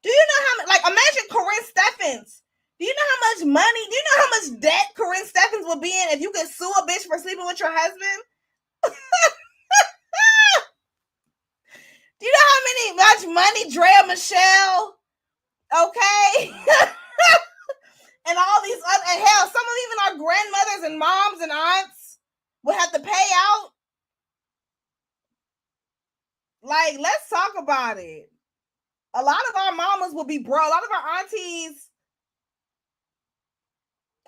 Do you know how much, like, imagine Corinne Steffens. Do you know how much money, do you know how much debt Corinne Steffens would be in if you could sue a bitch for sleeping with your husband? Do you know how much money Drea Michelle, okay, and all these other, and hell, some of even our grandmothers and moms and aunts would have to pay out? Like, let's talk about it. A lot of our mamas will be broke. A lot of our aunties,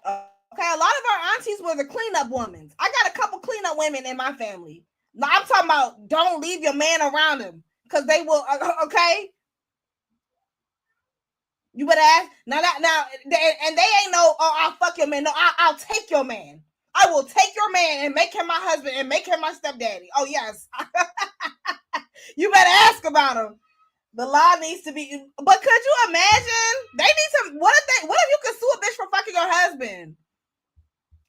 okay, a lot of our aunties were the cleanup women. I got a couple cleanup women in my family. Now, I'm talking about don't leave your man around him, because they will, okay? You better ask. Now, and they ain't no, oh, I'll fuck your man. No, I'll take your man. I will take your man and make him my husband and make him my stepdaddy. Oh, yes. You better ask about him. The law needs to be, but could you imagine? They need to, what if you could sue a bitch for fucking your husband?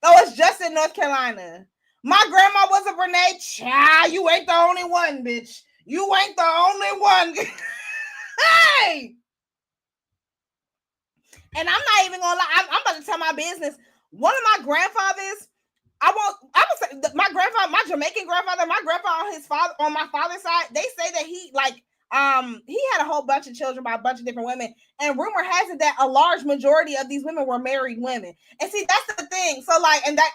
Oh, it's just in North Carolina. My grandma was a Brenay. Child, you ain't the only one, bitch. You ain't the only one. Hey! And I'm not even gonna lie. I'm about to tell my business. One of my grandfathers, I would say my grandfather, my Jamaican grandfather, my grandpa on my father's side, they say that he had a whole bunch of children by a bunch of different women. And rumor has it that a large majority of these women were married women. And see, that's the thing. So like, and that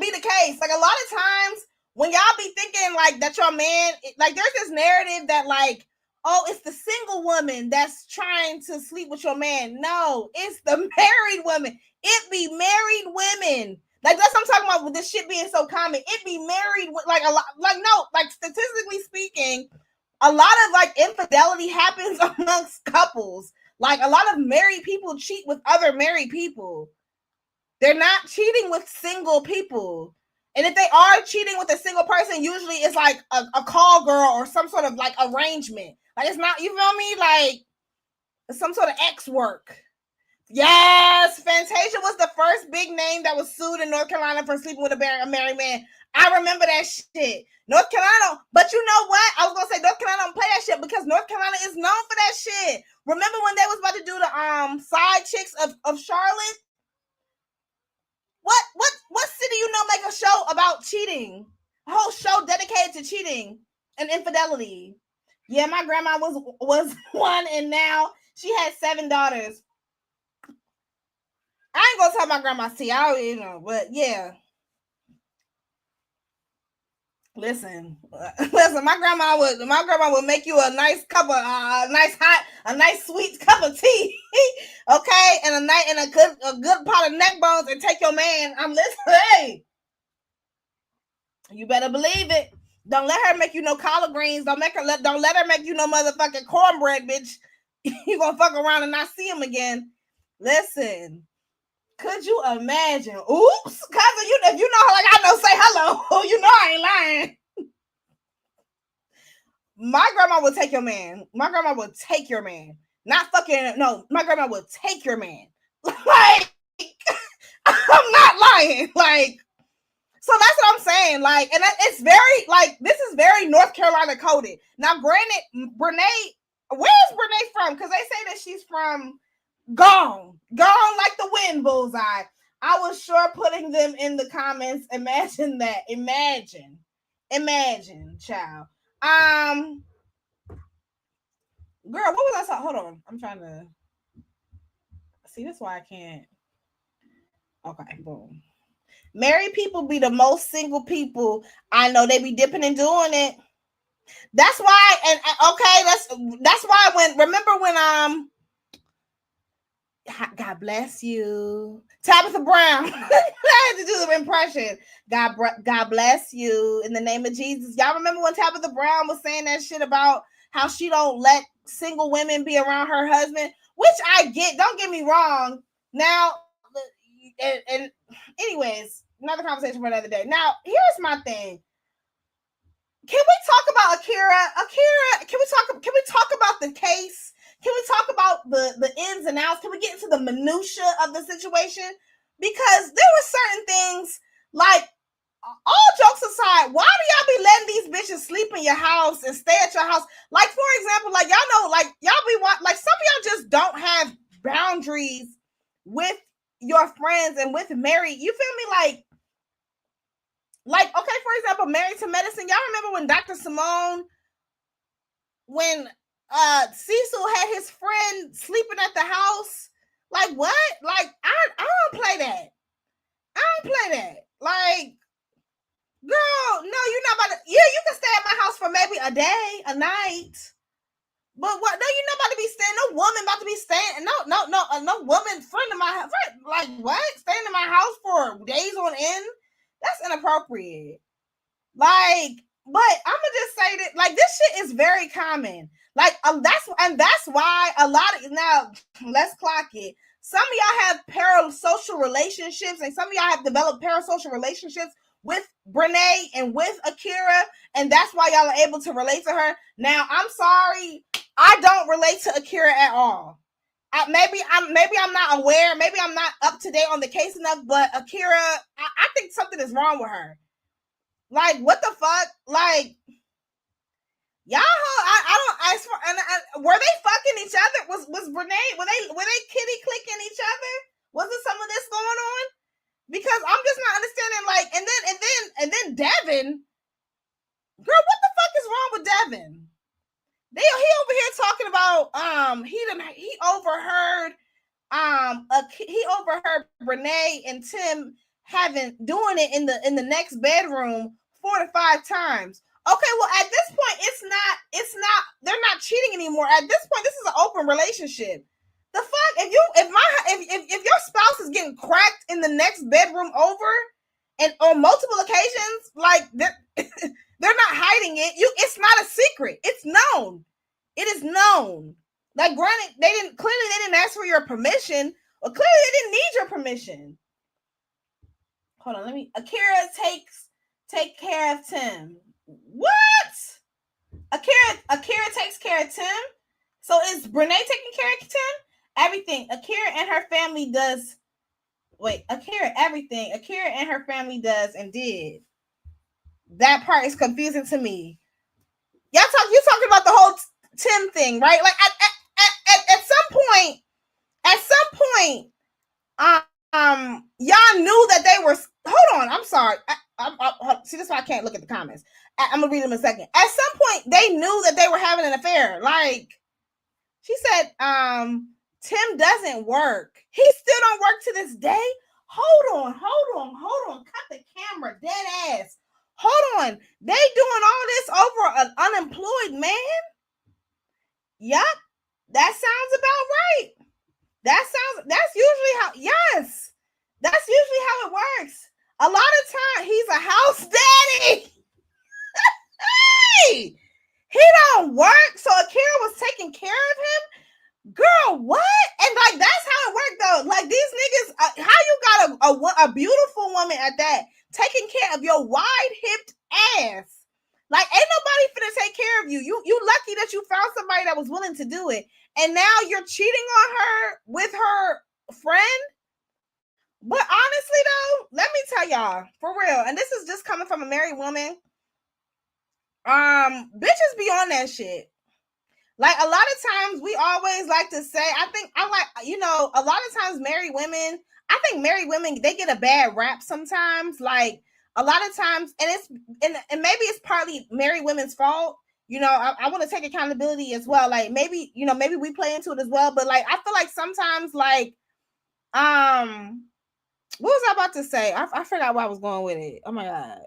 be the case. Like, a lot of times when y'all be thinking like that your man, like, there's this narrative that like, oh, it's the single woman that's trying to sleep with your man. No, it's the married woman. It be married women. Like, that's what I'm talking about with this shit being so common. It be married, like, a lot, like, no, like, statistically speaking, a lot of like infidelity happens amongst couples. Like, a lot of married people cheat with other married people. They're not cheating with single people. And if they are cheating with a single person, usually it's like a call girl or some sort of like arrangement. Like, it's not, you feel me? Like, some sort of X work. Yes, Fantasia was the first big name that was sued in North Carolina for sleeping with a married man. I remember that shit. North Carolina, but you know what? I was gonna say North Carolina don't play that shit because North Carolina is known for that shit. Remember when they was about to do the side chicks of Charlotte? What city you know make a show about cheating? A whole show dedicated to cheating and infidelity. Yeah, my grandma was one, and now she has 7 daughters. I ain't gonna tell my grandma's tea. I already know, but yeah. Listen. My grandma would make you a nice cup of a nice sweet cup of tea, okay, and a good pot of neck bones, and take your man. I'm listening. Hey, you better believe it. Don't let her make you no collard greens. Don't let her make you no motherfucking cornbread, bitch. You gonna fuck around and not see him again. Listen. Could you imagine? Oops, cousin, if you know, like, I know, say hello. You know I ain't lying. My grandma would take your man. My grandma would take your man. Not fucking, no, my grandma would take your man. Like, I'm not lying. Like, so that's what I'm saying. Like, and it's very, like, this is very North Carolina coded. Now, granted, Brenay, where is Brenay from? Because they say that she's from Gone like the wind, bullseye. I was sure putting them in the comments. Imagine that. Imagine, child. Girl, what was I saying? Hold on. I'm trying to see. That's why I can't. Okay, boom. Married people be the most single people I know. They be dipping and doing it. That's why. And okay, that's why when God bless you, Tabitha Brown. I had to do the impression. God bless you in the name of Jesus. Y'all remember when Tabitha Brown was saying that shit about how she don't let single women be around her husband, which I get. Don't get me wrong. Now, and anyways, another conversation for another day. Now, here's my thing. Can we talk about Akira? Can we talk about the case? Can we talk about the ins and outs? Can we get into the minutia of the situation? Because there were certain things, like, all jokes aside, why do y'all be letting these bitches sleep in your house and stay at your house? Like, for example, like, y'all know, like, y'all be like, some of y'all just don't have boundaries with your friends and with married. You feel me? Like, okay, for example, Married to Medicine. Y'all remember when Dr. Simone, when Cecil had his friend sleeping at the house? Like, what? Like, I don't play that. Like, girl, no, you're not about to. Yeah, you can stay at my house for maybe a day, a night. But what? No, you're not about to be staying. No woman about to be staying. No woman friend of my friend. Like, what? Staying in my house for days on end? That's inappropriate. Like, but I'm gonna just say that, like, this shit is very common. Like, that's why a lot of, now let's clock it. Some of y'all have parasocial relationships, and some of y'all have developed parasocial relationships with Brenay and with Akira, and that's why y'all are able to relate to her. Now, I'm sorry, I don't relate to Akira at all. Maybe I'm not aware. Maybe I'm not up to date on the case enough. But Akira, I think something is wrong with her. Like, what the fuck? Like, y'all, were they fucking each other? Was Brenay? Were they kitty clicking each other? Was there some of this going on? Because I'm just not understanding. Like, and then Devin, girl, what the fuck is wrong with Devin? He over here talking about he overheard Brenay and Tim doing it in the next bedroom 4 to 5 times. Okay, well, at this point, it's not they're not cheating anymore. At this point, this is an open relationship. The fuck? If your spouse is getting cracked in the next bedroom over and on multiple occasions, like, they're not hiding it. It's not a secret. It's known. It is known. Like, granted, they didn't ask for your permission, or clearly they didn't need your permission. Hold on, Akira take care of Tim. What? Akira takes care of Tim? So is Brenay taking care of Tim? Everything. Akira and her family does. Wait, everything Akira and her family does and did. That part is confusing to me. You talking about the whole Tim thing, right? Like, at some point, y'all knew that they were. Hold on, I'm sorry. See, this is why I can't look at the comments. I'm gonna read them in a second. At some point, they knew that they were having an affair. Like, she said, Tim doesn't work. He still don't work to this day. Hold on. Cut the camera, dead ass. Hold on. They doing all this over an unemployed man? Yup. That sounds about right. That's usually how, yes. That's usually how it works. A lot of time, he's a house daddy. Hey, he don't work. So Akira was taking care of him. Girl, what? And like, that's how it worked though. Like, these niggas, how you got a beautiful woman at that taking care of your wide-hipped ass? Like, ain't nobody finna take care of you. You lucky that you found somebody that was willing to do it. And now you're cheating on her with her friend. But honestly though, let me tell y'all, for real, and this is just coming from a married woman. Bitches be on that shit. Like, a lot of times we always like to say, you know, a lot of times married women, I think married women, they get a bad rap sometimes. Like a lot of times, and maybe it's partly married women's fault. You know, I want to take accountability as well. Like maybe, you know, maybe we play into it as well. But like I feel like sometimes like what was I about to say? I forgot where I was going with it. Oh my god.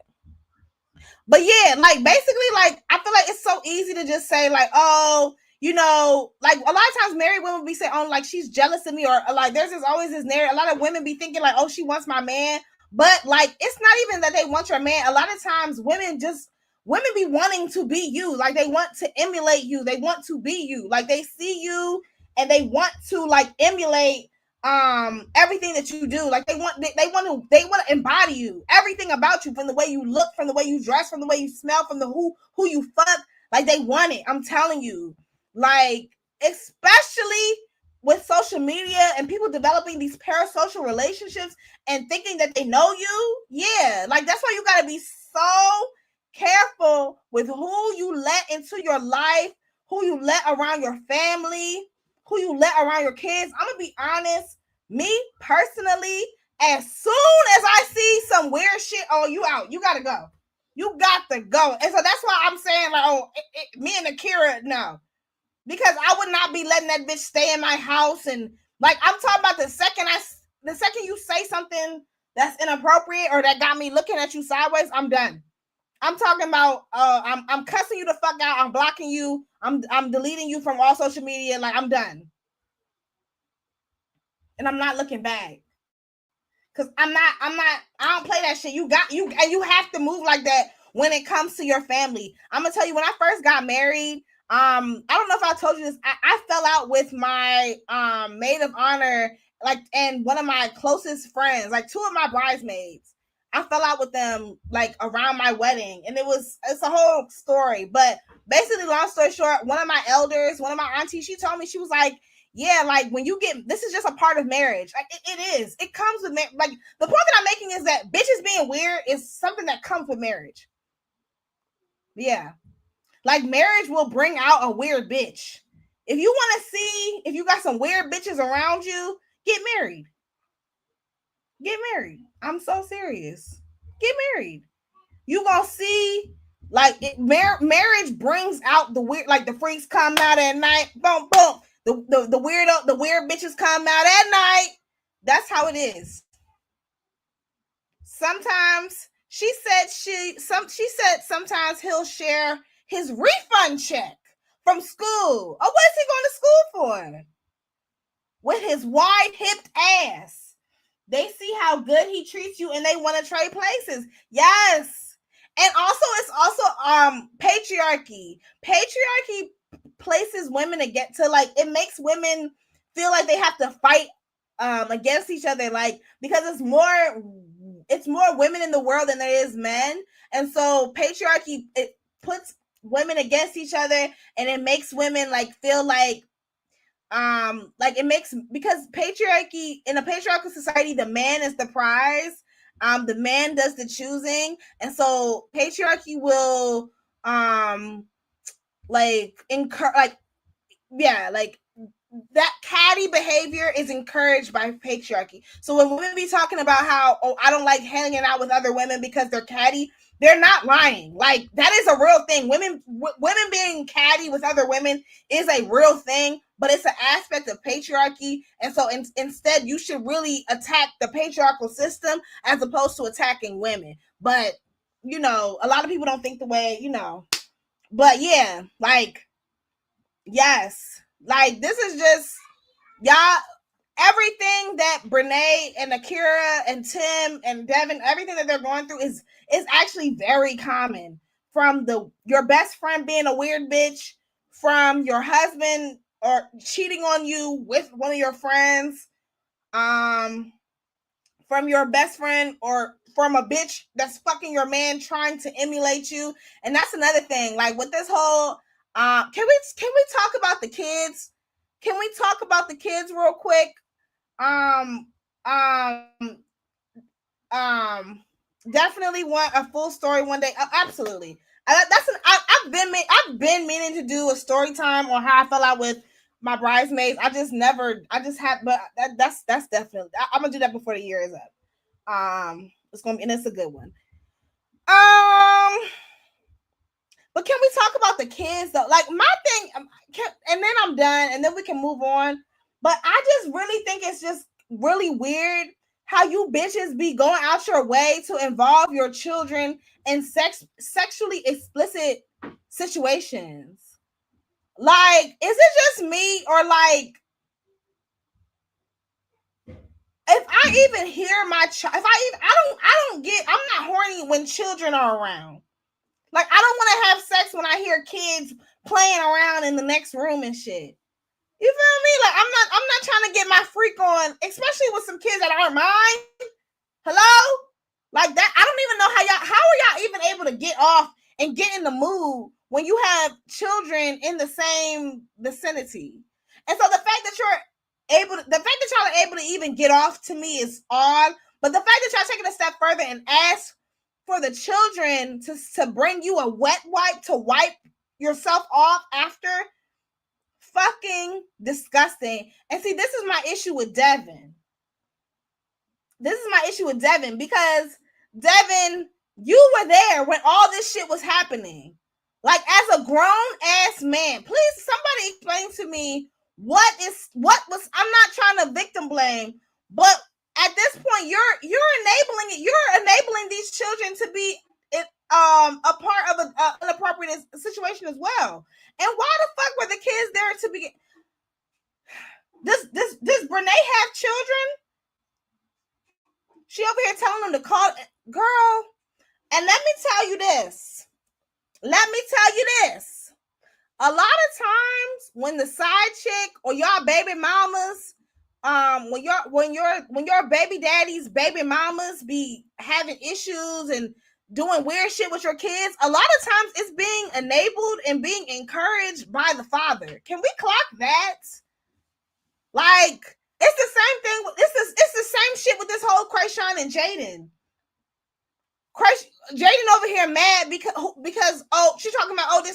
But yeah, like basically, like I feel like it's so easy to just say, like, oh, you know, like a lot of times married women be saying, oh, like she's jealous of me, or like there's always this narrative. A lot of women be thinking like, oh, she wants my man. But like it's not even that they want your man. A lot of times women be wanting to be you. Like they want to emulate you. They want to be you. Like they see you and they want to like emulate everything that you do. Like they want to embody you, everything about you, from the way you look, from the way you dress, from the way you smell, from the who you fuck. Like they want it. I'm telling you, like especially with social media and people developing these parasocial relationships and thinking that they know you. Yeah, like that's why you got to be so careful with who you let into your life, who you let around your family, who you let around your kids. I'm gonna be honest, me personally, as soon as I see some weird shit, oh, you out, you gotta go, you got to go. And so that's why I'm saying like, oh, me and Akira, no, because I would not be letting that bitch stay in my house. And like I'm talking about the second you say something that's inappropriate or that got me looking at you sideways, I'm done. I'm talking about I'm cussing you the fuck out. I'm blocking you. I'm deleting you from all social media. Like I'm done. And I'm not looking back. Cause I don't play that shit. You have to move like that when it comes to your family. I'm gonna tell you, when I first got married, I don't know if I told you this. I fell out with my maid of honor, like, and one of my closest friends, like two of my bridesmaids. I fell out with them like around my wedding, and it's a whole story. But basically, long story short, one of my elders, one of my aunties, she told me, she was like, yeah, like when you get, this is just a part of marriage. Like it is. It comes with like the point that I'm making is that bitches being weird is something that comes with marriage. Yeah. Like marriage will bring out a weird bitch. If you want to see if you got some weird bitches around you, get married. Get married. I'm so serious. Get married. You gonna see, like marriage brings out the weird, like the freaks come out at night. Boom, boom. The weird bitches come out at night. That's how it is. Sometimes she said sometimes he'll share his refund check from school. Oh, what is he going to school for? With his wide-hipped ass. They see how good he treats you and they want to trade places. Yes. And also, it's also patriarchy. Patriarchy places women to get to, like, it makes women feel like they have to fight against each other, like, because it's more women in the world than there is men. And so patriarchy, it puts women against each other, and it makes women like feel like it makes, because patriarchy, in a patriarchal society, the man is the prize. The man does the choosing, and so patriarchy will that catty behavior is encouraged by patriarchy. So when women be talking about how, oh, I don't like hanging out with other women because they're catty, they're not lying. Like, that is a real thing. Women being catty with other women is a real thing, but it's an aspect of patriarchy. And so instead, you should really attack the patriarchal system as opposed to attacking women. But, you know, a lot of people don't think the way, you know. But yeah, like, yes. Like, this is just, y'all, everything that Brenay and Akira and Tim and Devin, everything that they're going through is actually very common. From your best friend being a weird bitch, from your husband or cheating on you with one of your friends, from your best friend, or from a bitch that's fucking your man trying to emulate you. And that's another thing. Like, with this whole, can we talk about the kids? Can we talk about the kids real quick? Definitely want a full story one day. Absolutely. I've been meaning to do a story time on how I fell out with my bridesmaids. I just had, but that's definitely. I'm gonna do that before the year is up. It's gonna be, and it's a good one. But can we talk about the kids though? Like my thing, and then I'm done, and then we can move on. But I just really think it's just really weird how you bitches be going out your way to involve your children in sexually explicit situations. Like, is it just me, or like, if I even hear my child, I'm not horny when children are around. Like, I don't want to have sex when I hear kids playing around in the next room and shit. You feel me? Like, I'm not trying to get my freak on, especially with some kids that aren't mine. Hello? Like that, I don't even know how are y'all even able to get off and get in the mood when you have children in the same vicinity. And so the fact that y'all are able to even get off, to me, is odd. But the fact that y'all taking a step further and ask for the children to bring you a wet wipe to wipe yourself off after, fucking disgusting. And see, this is my issue with Devin. Because Devin, you were there when all this shit was happening. Like, as a grown ass man, please somebody explain to me what was. I'm not trying to victim blame, but at this point, you're enabling these children to be a part of an inappropriate situation as well. And why the fuck were the kids there to begin? Does Brenay have children? She over here telling them to call, girl. And let me tell you this. A lot of times when the side chick or y'all baby mamas, when your baby daddy's baby mamas be having issues and doing weird shit with your kids, a lot of times it's being enabled and being encouraged by the father. Can we clock that? Like, it's the same thing. It's the same shit with this whole Krayshawn and Jaden. Jaden over here mad because she's talking about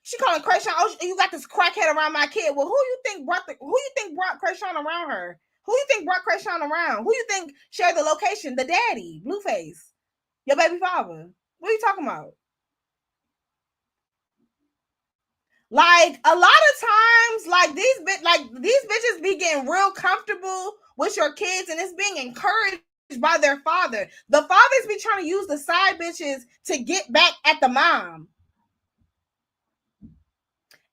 she calling Krayshawn, you got this crackhead around my kid. Well, who you think brought Krayshawn around her? Who you think brought Krayshawn around? Who you think shared the location? The daddy, Blueface, your baby father. What are you talking about? Like, a lot of times, like these bitches be getting real comfortable with your kids, and it's being encouraged by their father. The fathers be trying to use the side bitches to get back at the mom.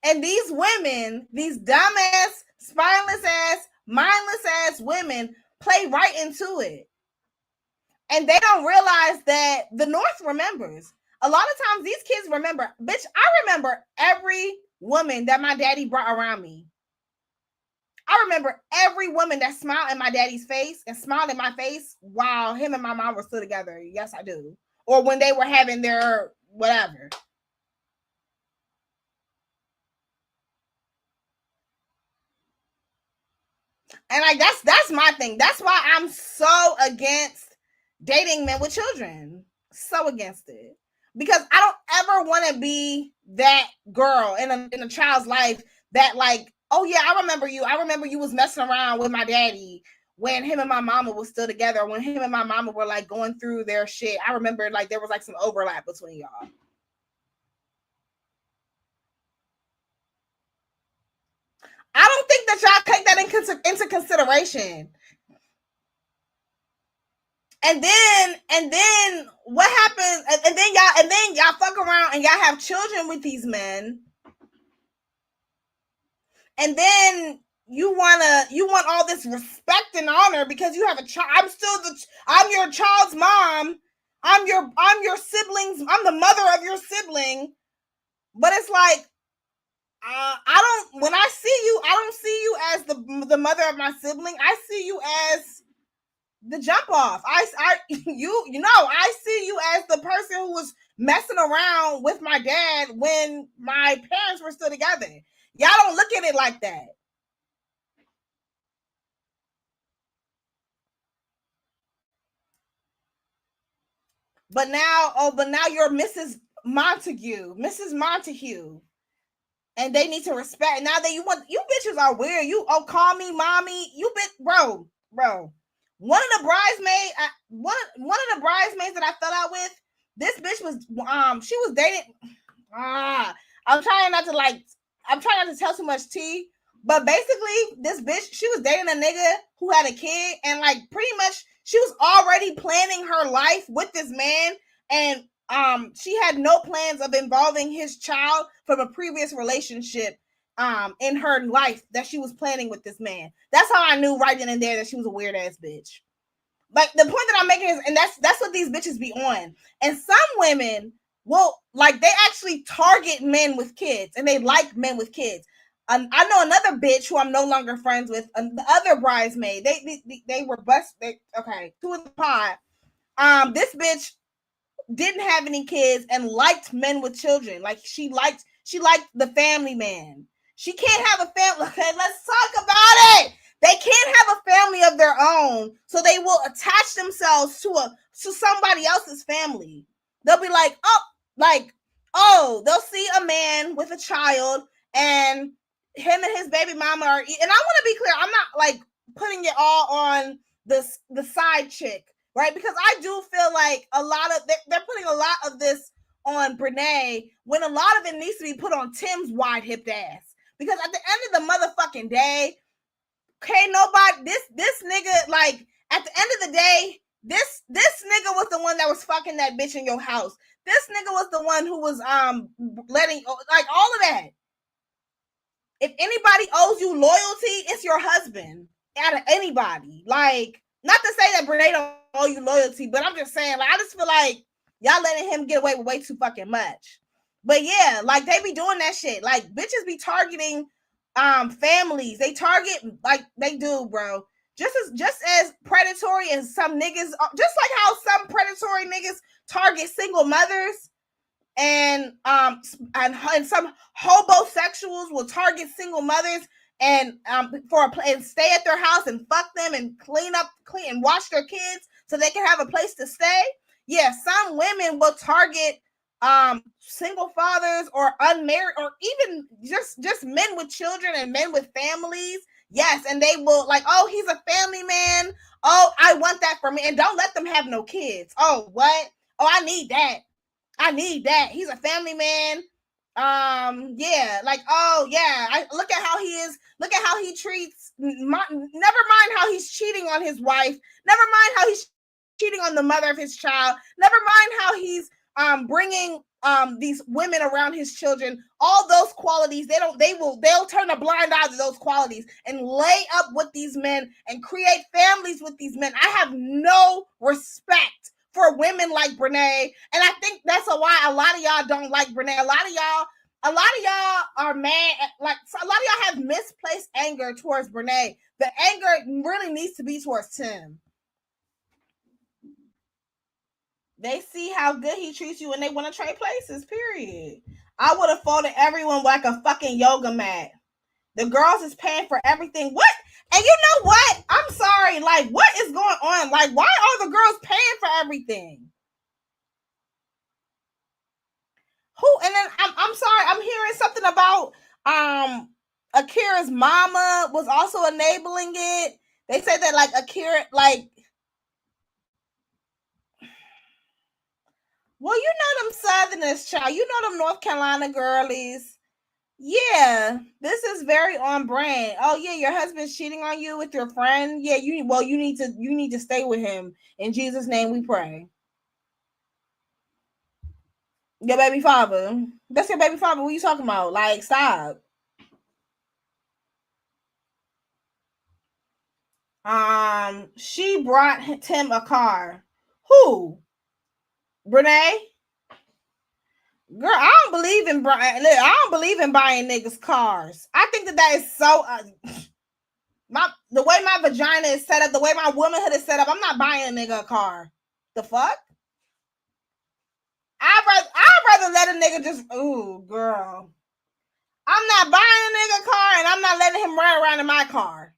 And these women, these dumbass, spineless ass, mindless ass women, play right into it. And they don't realize that the North remembers. A lot of times these kids remember. Bitch, I remember every woman that my daddy brought around me. I remember every woman that smiled in my daddy's face and smiled in my face while him and my mom were still together. Yes, I do. Or when they were having their whatever. And like that's my thing. That's why I'm so against dating men with children. So against it. Because I don't ever want to be that girl in a child's life that, like, oh yeah, I remember you was messing around with my daddy when him and my mama was still together, when him and my mama were like going through their shit. I remember like there was like some overlap between y'all. I don't think that y'all take that into consideration. And then what happens? And then y'all fuck around and y'all have children with these men. And then you want all this respect and honor because you have a child. I'm your child's mom. I'm your siblings. I'm the mother of your sibling. But it's like, when I see you, I don't see you as the mother of my sibling. I see you as the jump off. I see you as the person who was messing around with my dad when my parents were still together. Y'all don't look at it like that. But now you're Mrs. Montague. and they need to respect. Now that you bitches are weird. You call me mommy. You bro. One of the bridesmaids that I fell out with, this bitch was she was dating. I'm trying not to tell too much tea, but basically this bitch, she was dating a nigga who had a kid, and like pretty much she was already planning her life with this man, and she had no plans of involving his child from a previous relationship in her life that she was planning with this man. That's how I knew right then and there that she was a weird ass bitch. Like the point that I'm making is, and that's what these bitches be on. And some women will, like, they actually target men with kids, and they like men with kids. I know another bitch who I'm no longer friends with, the other bridesmaid. They were two in the pod. This bitch didn't have any kids and liked men with children. Like she liked the family man. She can't have a family. Okay, let's talk about it. They can't have a family of their own, so they will attach themselves to somebody else's family. They'll be like, they'll see a man with a child, and him and his baby mama are. And I want to be clear, I'm not like putting it all on the side chick, right? Because I do feel like they're putting a lot of this on Brenay when a lot of it needs to be put on Tim's wide hipped ass. Because at the end of the motherfucking day, okay, nobody, this nigga, like, at the end of the day, this nigga was the one that was fucking that bitch in your house. This nigga was the one who was letting, like, all of that. If anybody owes you loyalty, it's your husband. Out of anybody. Like, not to say that Brenay don't owe you loyalty, but I'm just saying, like, I just feel like y'all letting him get away with way too fucking much. But yeah, like, they be doing that shit. Like, bitches be targeting families. They target, like, they do, bro. Just as predatory as some niggas, just like how some predatory niggas target single mothers, and some homosexuals will target single mothers and stay at their house and fuck them and clean and wash their kids so they can have a place to stay. Yeah, some women will target single fathers or unmarried, or even just men with children and men with families. Yes, and they will, like, oh, he's a family man. Oh, I want that for me. And don't let them have no kids. Oh, what? Oh, I need that. He's a family man. Yeah, like, oh yeah, look at how he is. Look at how he treats. Never mind how he's cheating on his wife. Never mind how he's cheating on the mother of his child. Never mind how he's bringing these women around his children. All those qualities, they'll turn a blind eye to those qualities and lay up with these men and create families with these men. I have no respect for women like Brenay, and I think that's why a lot of y'all don't like Brenay. A lot of y'all are mad. Like, a lot of y'all have misplaced anger towards Brenay. The anger really needs to be towards Tim. They see how good he treats you and they want to trade places, period. I would have folded everyone like a fucking yoga mat. The girls is paying for everything. What? And you know what? I'm sorry. Like, what is going on? Like, why are the girls paying for everything? Who? And then I'm sorry. I'm hearing something about Akira's mama was also enabling it. They said that, like, Akira, like, well, you know them Southerners, child. You know them North Carolina girlies. Yeah, this is very on brand. Oh yeah, your husband's cheating on you with your friend. Yeah, you need to stay with him. In Jesus' name we pray. Your baby father. That's your baby father. What are you talking about? Like, stop. She brought Tim a car. Who? Brenay? Girl, I don't believe in buying niggas cars. I think that is so the way my vagina is set up, the way my womanhood is set up, I'm not buying a nigga a car. The fuck? I'd rather let a nigga just, ooh, girl. I'm not buying a nigga a car, and I'm not letting him ride around in my car.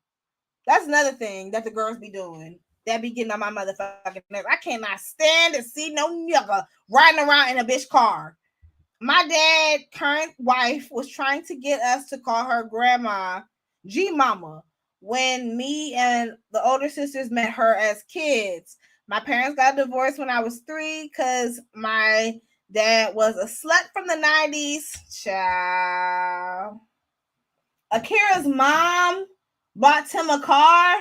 That's another thing that the girls be doing. That be getting on my motherfucking nerves. I cannot stand to see no nigga riding around in a bitch car. my dad, current wife, was trying to get us to call her grandma G Mama when me and the older sisters met her as kids. My parents got divorced when I was 3 because my dad was a slut from the 90s. Child. Akira's mom bought Tim a car.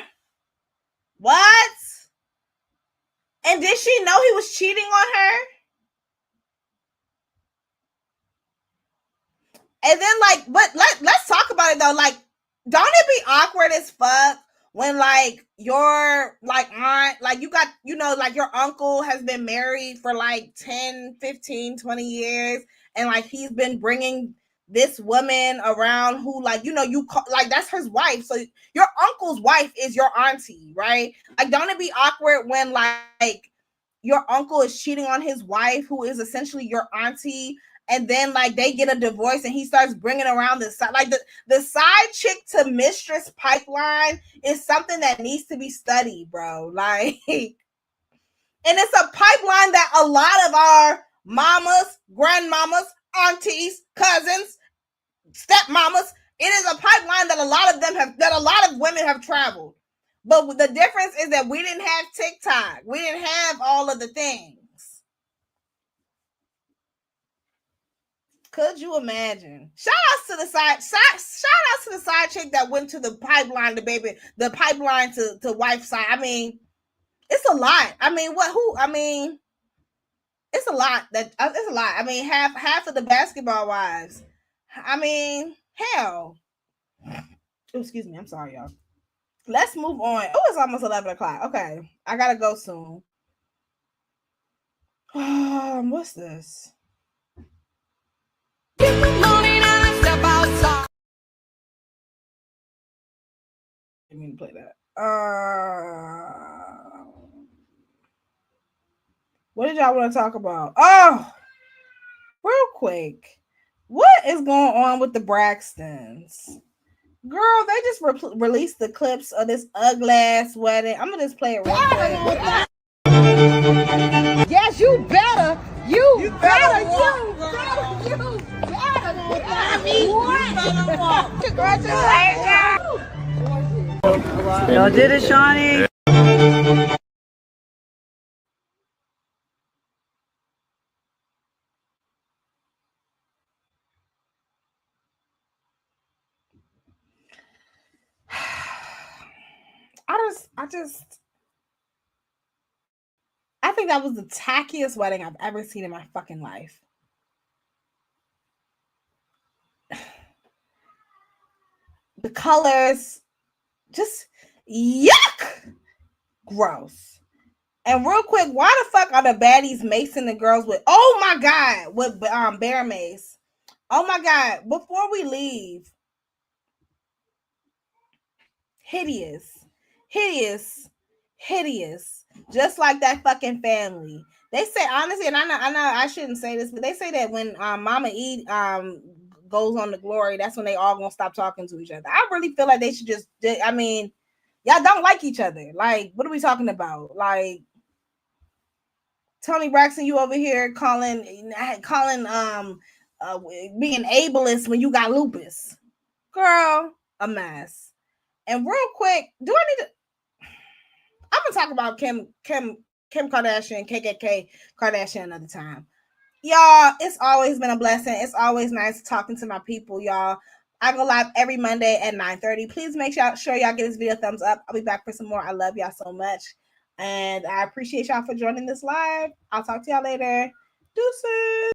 What? And did she know he was cheating on her? And then, like, but let's talk about it though. Like, don't it be awkward as fuck when like your like aunt, like you got, you know, like your uncle has been married for like 10, 15, 20 years, and like he's been bringing this woman around who, like, you know, you call, like, that's his wife. So your uncle's wife is your auntie, right? Like, don't it be awkward when like your uncle is cheating on his wife, who is essentially your auntie, and then like they get a divorce and he starts bringing around the side, like the side chick to mistress pipeline is something that needs to be studied, bro. Like, and it's a pipeline that a lot of our mamas, grandmamas, aunties, cousins, stepmamas, it is a pipeline that a lot of them have, that a lot of women have traveled. But the difference is that we didn't have TikTok. We didn't have all of the things. Could you imagine? Shout outs to the side chick that went to the pipeline, the pipeline to wife side. I mean, it's a lot. I mean, it's a lot. It's a lot. I mean, half of the basketball wives. I mean, hell. Oh, excuse me. I'm sorry, y'all. Let's move on. Oh, it's almost 11 o'clock. Okay, I gotta go soon. What's this? I didn't mean to play that. What did y'all want to talk about? Oh, real quick, what is going on with the Braxtons? Girl, they just released the clips of this ugly ass wedding. I'm gonna just play it real quick. Yes, you better. You better. What? Congratulations. Y'all did it, Shawnee. I think that was the tackiest wedding I've ever seen in my fucking life. The colors, just yuck, gross. And real quick, why the fuck are the baddies macing the girls with? Oh my god, with bear mace. Oh my god! Before we leave, hideous. Just like that fucking family. They say, honestly, and I know I shouldn't say this, but they say that when Mama E goes on to glory, that's when they all gonna stop talking to each other. I really feel like they should just, I mean, y'all don't like each other. Like, what are we talking about? Like, Tony Braxton, you over here calling being ableist when you got lupus. Girl, a mess. And real quick, do I need to, I'm gonna talk about Kim Kardashian, KKK Kardashian another time. Y'all, it's always been a blessing. It's always nice talking to my people, y'all. I go live every Monday at 9:30. Please make sure y'all give this video a thumbs up. I'll be back for some more. I love y'all so much. And I appreciate y'all for joining this live. I'll talk to y'all later. Deuces.